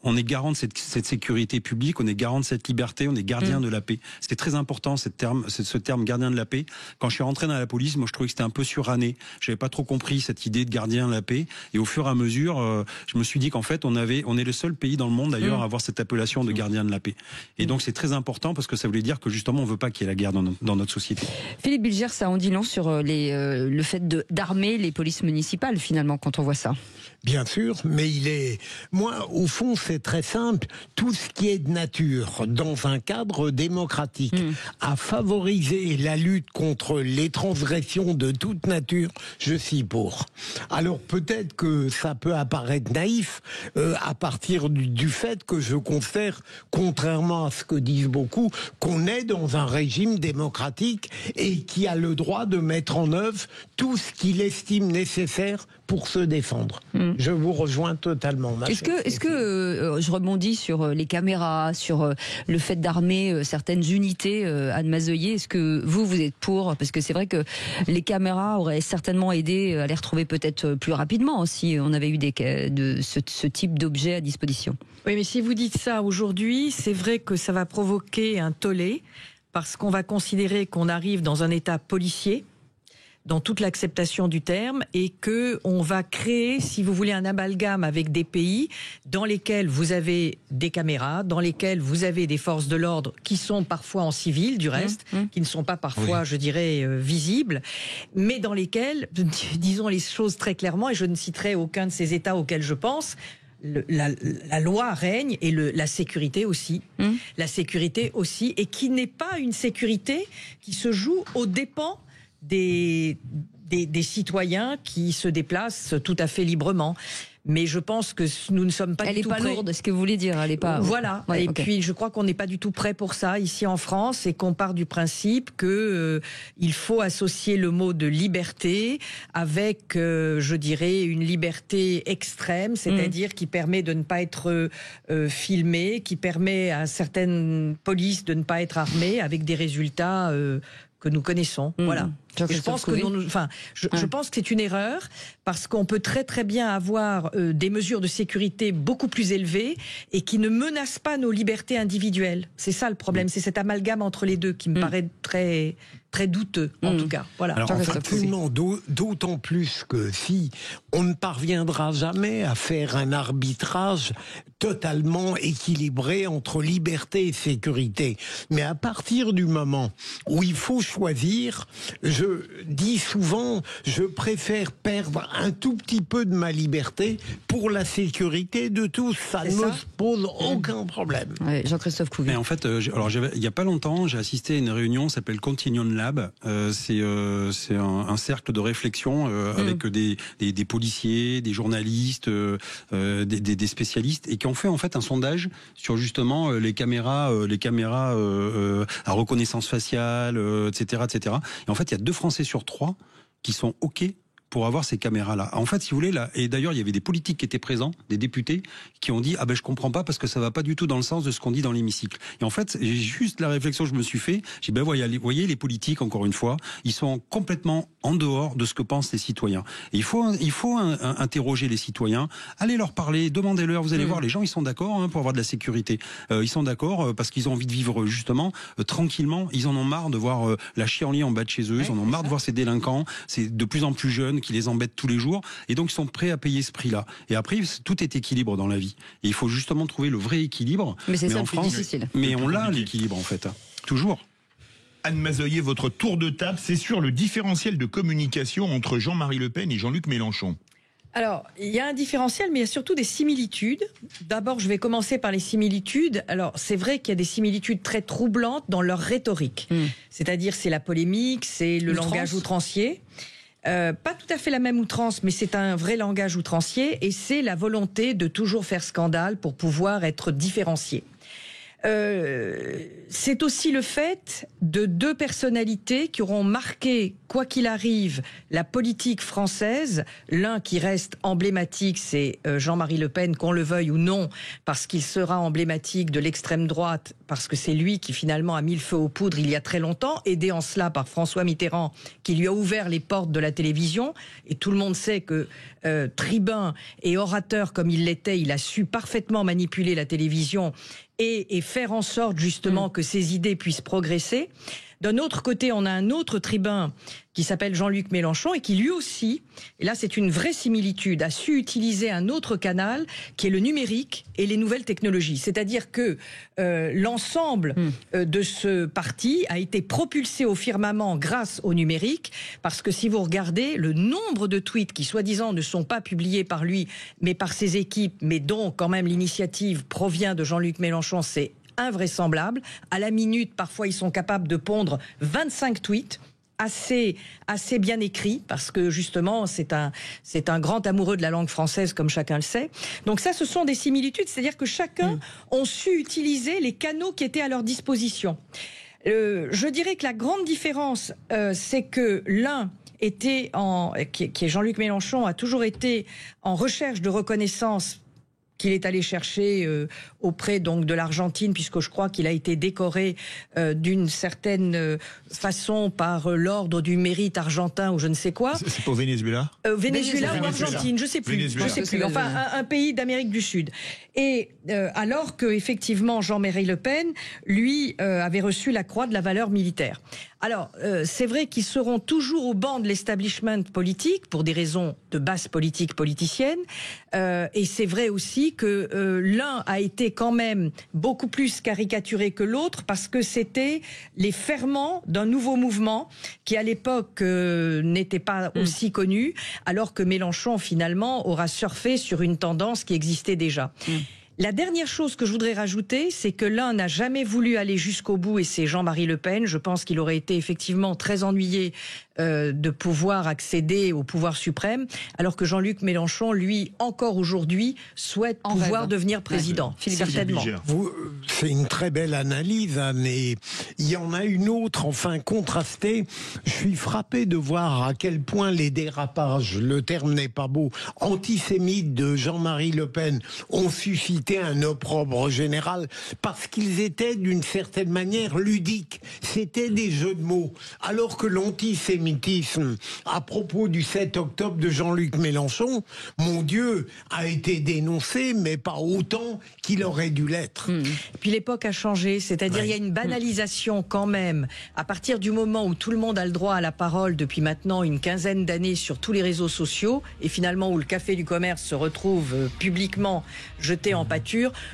on est garant de cette sécurité publique, on est garant de cette liberté, on est gardien de la paix. C'était très important ce terme gardien de la paix. Quand je suis rentré dans la police, moi je trouvais que c'était un peu suranné. J'avais pas trop compris cette idée de gardien de la paix. Et au fur et à mesure, je me suis dit qu'en fait, on est le seul pays dans le monde d'ailleurs à avoir cette appellation de gardien de la paix. Et donc c'est très important parce que ça voulait dire que justement on veut pas qu'il y ait la guerre dans notre société. Philippe Bilger, ça en dit long sur le fait d'armer les polices municipales finalement quand on voit ça. Bien sûr, mais moi, au fond, c'est très simple. Tout ce qui est de nature, dans un cadre démocratique, à favoriser la lutte contre les transgressions de toute nature, je suis pour. Alors peut-être que ça peut apparaître naïf à partir du fait que je considère, contrairement à ce que disent beaucoup, qu'on est dans un régime démocratique et qui a le droit de mettre en œuvre tout ce qu'il estime nécessaire pour se défendre. Je vous rejoins totalement. Est-ce que je rebondis sur les caméras, sur le fait d'armer certaines unités, Anne Mazoyer, est-ce que vous êtes pour? Parce que c'est vrai que les caméras auraient certainement aidé à les retrouver peut-être plus rapidement si on avait eu ce type d'objets à disposition. Oui, mais si vous dites ça aujourd'hui, c'est vrai que ça va provoquer un tollé, parce qu'on va considérer qu'on arrive dans un état policier, dans toute l'acceptation du terme, et que on va créer, si vous voulez, un amalgame avec des pays dans lesquels vous avez des caméras, dans lesquels vous avez des forces de l'ordre qui sont parfois en civil, du reste, qui ne sont pas parfois, je dirais, visibles, mais dans lesquels, disons les choses très clairement, et je ne citerai aucun de ces États auxquels je pense, la loi règne et la sécurité aussi. La sécurité aussi, et qui n'est pas une sécurité qui se joue aux dépens des citoyens qui se déplacent tout à fait librement. Mais je pense que nous ne sommes pas du tout prêts. Elle n'est pas lourde, ce que vous voulez dire, elle n'est pas... Voilà, ouais, et puis je crois qu'on n'est pas du tout prêt pour ça ici en France, et qu'on part du principe que il faut associer le mot de liberté avec, je dirais, une liberté extrême, c'est-à-dire qui permet de ne pas être filmé, qui permet à certaines polices de ne pas être armées, avec des résultats que nous connaissons. Voilà. Je pense que je pense que c'est une erreur, parce qu'on peut très très bien avoir des mesures de sécurité beaucoup plus élevées et qui ne menacent pas nos libertés individuelles. C'est ça le problème, c'est cet amalgame entre les deux qui me paraît très très douteux, en tout cas. Voilà. Alors, absolument, d'autant plus que si on ne parviendra jamais à faire un arbitrage totalement équilibré entre liberté et sécurité, mais à partir du moment où il faut choisir, je dis souvent, je préfère perdre un tout petit peu de ma liberté pour la sécurité de tous. Ça ne me pose aucun problème. Ouais, Jean-Christophe Couvier. Mais en fait, il n'y a pas longtemps, j'ai assisté à une réunion qui s'appelle Continuum Lab. C'est un cercle de réflexion avec des policiers, des journalistes, des spécialistes, et qui ont fait en fait un sondage sur justement les caméras à reconnaissance faciale, etc., etc. Et en fait, il y a 2 Français sur 3 qui sont OK pour avoir ces caméras-là. En fait, si vous voulez, là, et d'ailleurs, il y avait des politiques qui étaient présents, des députés, qui ont dit « Ah ben, je comprends pas parce que ça va pas du tout dans le sens de ce qu'on dit dans l'hémicycle. » Et en fait, juste la réflexion que je me suis fait, j'ai dit « Ben, voyez, les politiques, encore une fois, ils sont complètement en dehors de ce que pensent les citoyens. Et il faut interroger les citoyens, aller leur parler, demandez-leur, vous allez voir, les gens, ils sont d'accord pour avoir de la sécurité. Ils sont d'accord parce qu'ils ont envie de vivre, justement, tranquillement. Ils en ont marre de voir la chienlit en bas de chez eux, ils en ont marre de voir ces délinquants, c'est de plus en plus jeunes, qui les embêtent tous les jours, et donc ils sont prêts à payer ce prix-là. Et après, tout est équilibre dans la vie. Et il faut justement trouver le vrai équilibre. Mais c'est ça en le plus France, difficile. Mais on l'a, l'équilibre, en fait. Toujours. Anne Mazoyer, votre tour de table, c'est sur le différentiel de communication entre Jean-Marie Le Pen et Jean-Luc Mélenchon. Alors, il y a un différentiel, mais il y a surtout des similitudes. D'abord, je vais commencer par les similitudes. Alors, c'est vrai qu'il y a des similitudes très troublantes dans leur rhétorique. C'est-à-dire, c'est la polémique, c'est le langage outrancier. Pas tout à fait la même outrance, mais c'est un vrai langage outrancier, et c'est la volonté de toujours faire scandale pour pouvoir être différencié. c'est aussi le fait de deux personnalités qui auront marqué, quoi qu'il arrive, la politique française. L'un qui reste emblématique, c'est Jean-Marie Le Pen, qu'on le veuille ou non, parce qu'il sera emblématique de l'extrême droite, parce que c'est lui qui finalement a mis le feu aux poudres il y a très longtemps, aidé en cela par François Mitterrand, qui lui a ouvert les portes de la télévision. Et tout le monde sait que tribun et orateur comme il l'était, il a su parfaitement manipuler la télévision et faire en sorte justement que ses idées puissent progresser. D'un autre côté, on a un autre tribun qui s'appelle Jean-Luc Mélenchon et qui lui aussi, et là c'est une vraie similitude, a su utiliser un autre canal qui est le numérique et les nouvelles technologies. C'est-à-dire que l'ensemble de ce parti a été propulsé au firmament grâce au numérique, parce que si vous regardez le nombre de tweets qui soi-disant ne sont pas publiés par lui mais par ses équipes, mais dont quand même l'initiative provient de Jean-Luc Mélenchon, c'est invraisemblable. À la minute, parfois, ils sont capables de pondre 25 tweets assez bien écrits, parce que justement, c'est un grand amoureux de la langue française, comme chacun le sait. Donc ça, ce sont des similitudes, c'est-à-dire que chacun ont su utiliser les canaux qui étaient à leur disposition. Je dirais que la grande différence, c'est que l'un était qui est Jean-Luc Mélenchon, a toujours été en recherche de reconnaissance qu'il est allé chercher auprès donc de l'Argentine, puisque je crois qu'il a été décoré d'une certaine façon par l'ordre du mérite argentin ou je ne sais quoi. C'est pour Venezuela Venezuela ou Argentine, je sais plus. Je sais plus. Enfin, un pays d'Amérique du Sud. Et alors que effectivement Jean-Marie Le Pen, lui, avait reçu la croix de la valeur militaire. Alors, c'est vrai qu'ils seront toujours au banc de l'establishment politique pour des raisons de base politique politicienne. Et c'est vrai aussi que l'un a été quand même beaucoup plus caricaturé que l'autre parce que c'était les ferments d'un nouveau mouvement qui, à l'époque, n'était pas aussi connu, alors que Mélenchon, finalement, aura surfé sur une tendance qui existait déjà. La dernière chose que je voudrais rajouter, c'est que l'un n'a jamais voulu aller jusqu'au bout, et c'est Jean-Marie Le Pen. Je pense qu'il aurait été effectivement très ennuyé de pouvoir accéder au pouvoir suprême, alors que Jean-Luc Mélenchon, lui, encore aujourd'hui, souhaite pouvoir devenir président. Certainement. C'est une très belle analyse, Anne, et il y en a une autre, enfin contrastée. Je suis frappé de voir à quel point les dérapages, le terme n'est pas beau, antisémites de Jean-Marie Le Pen ont suscité un opprobre général parce qu'ils étaient d'une certaine manière ludiques. C'était des jeux de mots. Alors que l'antisémitisme, à propos du 7 octobre de Jean-Luc Mélenchon, mon Dieu, a été dénoncé, mais pas autant qu'il aurait dû l'être. Puis l'époque a changé, c'est-à-dire il y a une banalisation quand même. À partir du moment où tout le monde a le droit à la parole depuis maintenant une quinzaine d'années sur tous les réseaux sociaux, et finalement où le café du commerce se retrouve publiquement jeté en pâture,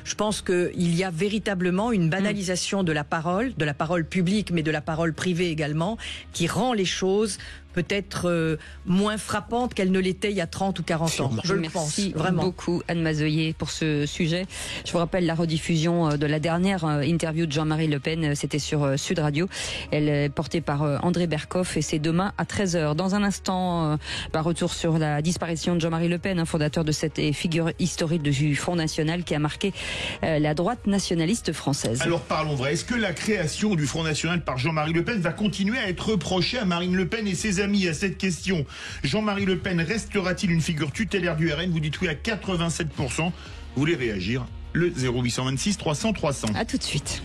je pense qu'il y a véritablement une banalisation de la parole publique, mais de la parole privée également, qui rend les choses peut-être moins frappante qu'elle ne l'était il y a 30 ou 40 ans. Je le pense, vraiment. Merci beaucoup, Anne Mazoyer, pour ce sujet. Je vous rappelle la rediffusion de la dernière interview de Jean-Marie Le Pen, c'était sur Sud Radio. Elle est portée par André Berkoff et c'est demain à 13h. Dans un instant, retour sur la disparition de Jean-Marie Le Pen, fondateur de cette figure historique du Front National qui a marqué la droite nationaliste française. Alors parlons vrai, est-ce que la création du Front National par Jean-Marie Le Pen va continuer à être reprochée à Marine Le Pen et ses amis? À cette question, Jean-Marie Le Pen restera-t-il une figure tutélaire du RN? Vous dites oui à 87%. Vous voulez réagir? Le 0826 300 300. À tout de suite.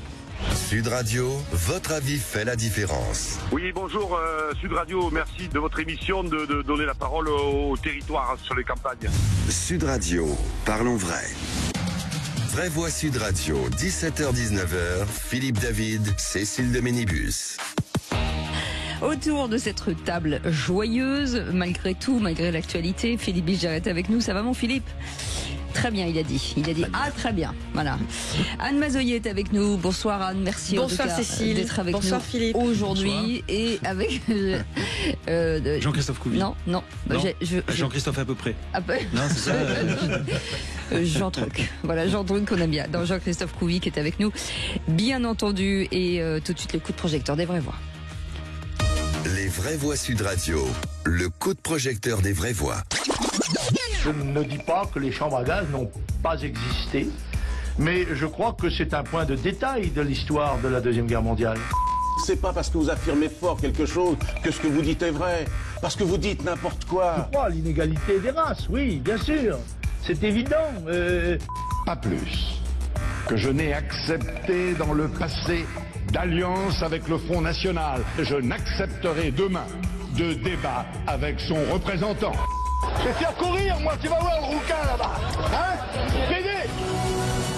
Sud Radio, votre avis fait la différence. Oui, bonjour Sud Radio, merci de votre émission de donner la parole au territoire sur les campagnes. Sud Radio, parlons vrai. Vraie Voix Sud Radio, 17h-19h, Philippe David, Cécile de Ménibus. Autour de cette table joyeuse, malgré tout, malgré l'actualité, Philippe Bilger est avec nous. Ça va mon Philippe? Très bien, il a dit. Très bien. Voilà. Anne Mazoyer est avec nous. Bonsoir Anne, merci bonsoir Cécile d'être avec bonsoir nous Philippe aujourd'hui et avec Jean-Christophe Couvi. Non. Jean-Christophe à peu près. Non, c'est ça. Jean Truc. Voilà, Jean Truc qu'on aime bien. Dans Jean-Christophe Couvi qui est avec nous, bien entendu, et tout de suite le coup de projecteur des vraies voix. Les vraies voix Sud Radio, le coup de projecteur des vraies voix. Je ne dis pas que les chambres à gaz n'ont pas existé. Mais je crois que c'est un point de détail de l'histoire de la Deuxième Guerre mondiale. C'est pas parce que vous affirmez fort quelque chose que ce que vous dites est vrai. Parce que vous dites n'importe quoi. Je crois à l'inégalité des races, oui, bien sûr. C'est évident. Pas plus que je n'ai accepté dans le passé d'alliance avec le Front National. Je n'accepterai demain de débat avec son représentant. Je vais faire courir, moi, tu vas voir le rouquin là-bas. Hein? PD!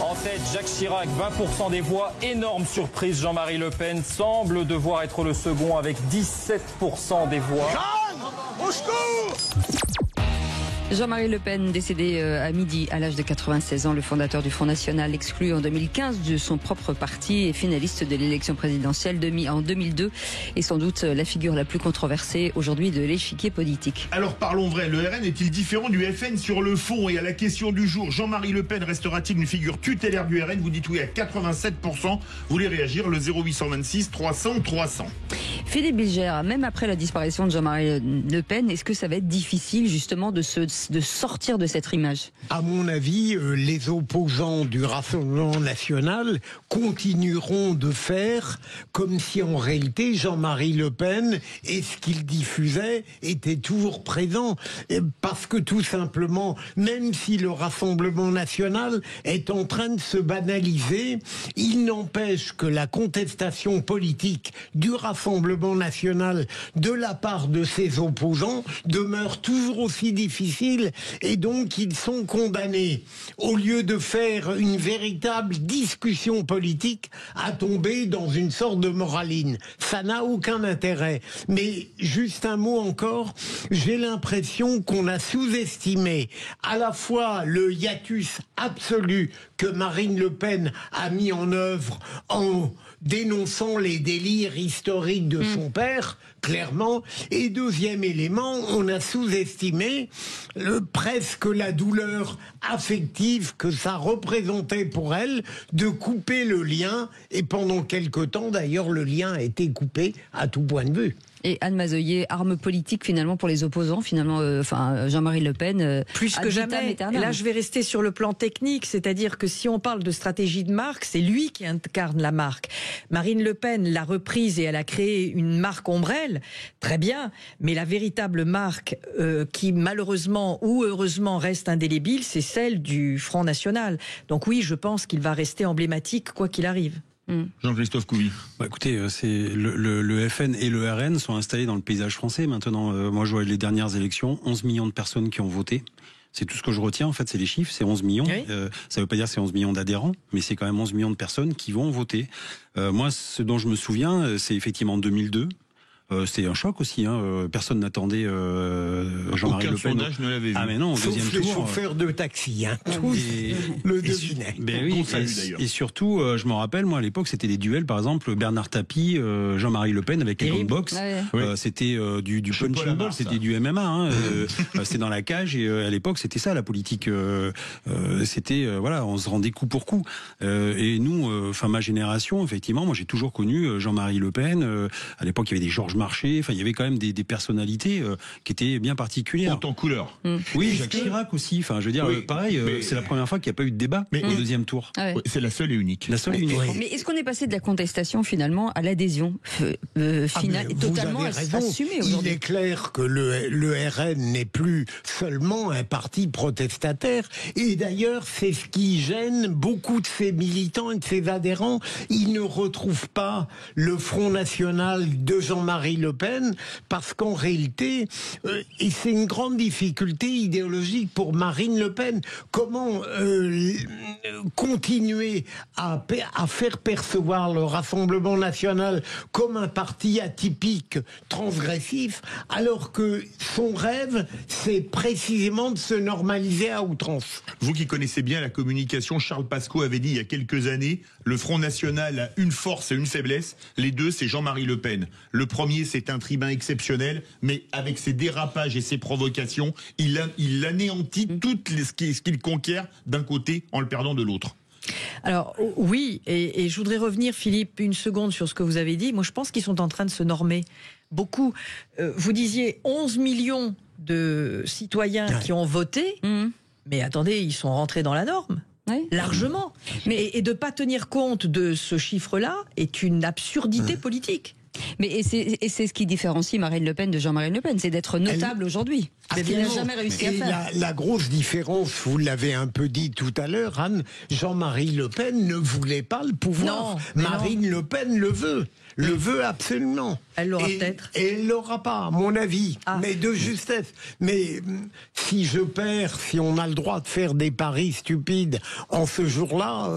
En tête, Jacques Chirac, 20% des voix. Énorme surprise, Jean-Marie Le Pen semble devoir être le second avec 17% des voix. Jeanne, au secours! Jean-Marie Le Pen, décédé à midi à l'âge de 96 ans, le fondateur du Front National, exclu en 2015 de son propre parti et finaliste de l'élection présidentielle en 2002, est sans doute la figure la plus controversée aujourd'hui de l'échiquier politique. Alors parlons vrai, le RN est-il différent du FN sur le fond? Et à la question du jour, Jean-Marie Le Pen restera-t-il une figure tutélaire du RN? Vous dites oui à 87%. Vous voulez réagir? Le 0826 300 300. Philippe Bilger, même après la disparition de Jean-Marie Le Pen, est-ce que ça va être difficile justement de sortir de cette image? À mon avis, les opposants du Rassemblement national continueront de faire comme si en réalité Jean-Marie Le Pen et ce qu'il diffusait était toujours présent. Parce que tout simplement, même si le Rassemblement national est en train de se banaliser, il n'empêche que la contestation politique du Rassemblement national de la part de ses opposants demeure toujours aussi difficile. Et donc ils sont condamnés, au lieu de faire une véritable discussion politique, à tomber dans une sorte de moraline. Ça n'a aucun intérêt. Mais juste un mot encore, j'ai l'impression qu'on a sous-estimé à la fois le hiatus absolu que Marine Le Pen a mis en œuvre en dénonçant les délires historiques de son père, clairement, et deuxième élément, on a sous-estimé presque la douleur affective que ça représentait pour elle de couper le lien, et pendant quelque temps d'ailleurs le lien a été coupé à tout point de vue. Et Anne Mazoyer, arme politique finalement pour les opposants, finalement, Jean-Marie Le Pen. Plus que jamais. Là, je vais rester sur le plan technique, c'est-à-dire que si on parle de stratégie de marque, c'est lui qui incarne la marque. Marine Le Pen l'a reprise et elle a créé une marque ombrelle, très bien, mais la véritable marque qui malheureusement ou heureusement reste indélébile, c'est celle du Front National. Donc oui, je pense qu'il va rester emblématique quoi qu'il arrive. Jean-Christophe Couvi. Écoutez, c'est le FN et le RN sont installés dans le paysage français maintenant. Moi, je vois les dernières élections, 11 millions de personnes qui ont voté. C'est tout ce que je retiens, en fait, c'est les chiffres, c'est 11 millions. Oui. Ça veut pas dire que c'est 11 millions d'adhérents, mais c'est quand même 11 millions de personnes qui vont voter. Moi, ce dont je me souviens, c'est effectivement 2002. C'était un choc aussi. Personne n'attendait Jean-Marie Le Pen. Sondage ne l'avait vu. Ah mais non, au sauf deuxième les tour. Chauffeurs de taxi, tous le devinaient. Ben oui, et surtout, je me rappelle, moi à l'époque, c'était des duels, par exemple, Bernard Tapie, Jean-Marie Le Pen avec les box. C'était du punching ball, c'était du MMA. C'était dans la cage et à l'époque, c'était ça la politique. C'était voilà, on se rendait coup pour coup. Et nous, ma génération, effectivement, moi j'ai toujours connu Jean-Marie Le Pen. À l'époque, il y avait des Georges Marchais, il y avait quand même des personnalités qui étaient bien particulières. En couleur. Oui, Jacques Chirac aussi. Je veux dire, pareil, c'est la première fois qu'il n'y a pas eu de débat au deuxième tour. Ah ouais. C'est la seule et unique. La seule et unique. Mais est-ce qu'on est passé de la contestation finalement à l'adhésion finale et totalement assumée aujourd'hui? Il est clair que le RN n'est plus seulement un parti protestataire. Et d'ailleurs, c'est ce qui gêne beaucoup de ses militants et de ses adhérents. Ils ne retrouvent pas le Front National de Jean-Marie Le Pen, parce qu'en réalité, et c'est une grande difficulté idéologique pour Marine Le Pen, comment continuer à faire percevoir le Rassemblement national comme un parti atypique, transgressif, alors que son rêve, c'est précisément de se normaliser à outrance. Vous qui connaissez bien la communication, Charles Pasqua avait dit il y a quelques années, le Front National a une force et une faiblesse, les deux c'est Jean-Marie Le Pen. Le premier, c'est un tribun exceptionnel, mais avec ses dérapages et ses provocations, il anéantit tout ce qu'il conquiert d'un côté en le perdant de l'autre. Alors oui, et je voudrais revenir, Philippe, une seconde sur ce que vous avez dit. Moi, je pense qu'ils sont en train de se normer. Beaucoup. Vous disiez 11 millions de citoyens qui ont voté, mais attendez, ils sont rentrés dans la norme. largement. Et de ne pas tenir compte de ce chiffre-là est une absurdité politique. Mais et c'est ce qui différencie Marine Le Pen de Jean-Marie Le Pen, c'est d'être notable aujourd'hui. Il n'a jamais réussi à faire. La grosse différence, vous l'avez un peu dit tout à l'heure, Anne, Jean-Marie Le Pen ne voulait pas le pouvoir. Marine Le Pen le veut. Le veut absolument. Elle l'aura peut-être. Et elle l'aura pas, à mon avis. Mais de justesse. Mais si je perds, si on a le droit de faire des paris stupides en ce jour-là,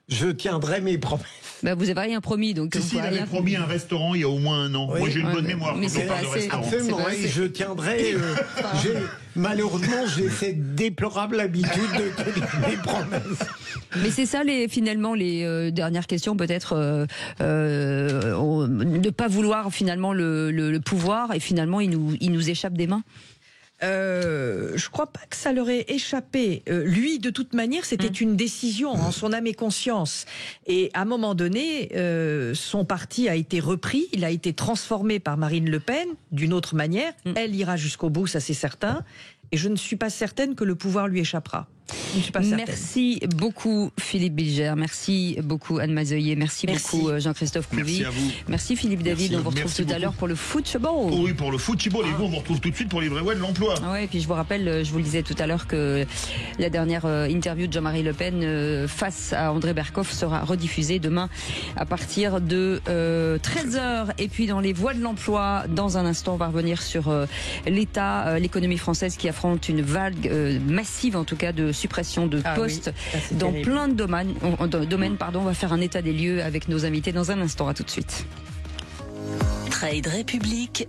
je tiendrai mes promesses. Bah vous avez rien promis, donc. Si il avait promis un restaurant il y a au moins un an. Oui. Moi j'ai une bonne mémoire mais quand on parle de restaurant. Absolument, et je tiendrai. Malheureusement, j'ai cette déplorable habitude de tenir mes promesses. Mais c'est ça, finalement, les dernières questions, peut-être, ne pas vouloir finalement le pouvoir, et finalement, il nous échappe des mains. Je crois pas que ça leur ait échappé. Lui, de toute manière, c'était une décision en son âme et conscience. Et à un moment donné, son parti a été repris, il a été transformé par Marine Le Pen d'une autre manière. Elle ira jusqu'au bout, ça c'est certain. Et je ne suis pas certaine que le pouvoir lui échappera. Je ne suis pas certaine. Merci beaucoup Philippe Bilger, merci beaucoup Anne Mazoyer, merci beaucoup Jean-Christophe Couvi. Merci à vous. Merci Philippe David, on vous retrouve tout à l'heure pour le football. Oui, pour le football, et vous on vous retrouve tout de suite pour les vrais voix de l'emploi. Oui, et puis je vous rappelle, je vous le disais tout à l'heure, que la dernière interview de Jean-Marie Le Pen face à André Berkoff sera rediffusée demain à partir de 13h. Et puis dans les voies de l'emploi, dans un instant, on va revenir sur l'État, l'économie française qui affronte une vague massive, en tout cas, de suppression de postes dans plein de domaines. On va faire un état des lieux avec nos invités dans un instant. À tout de suite. Trade République.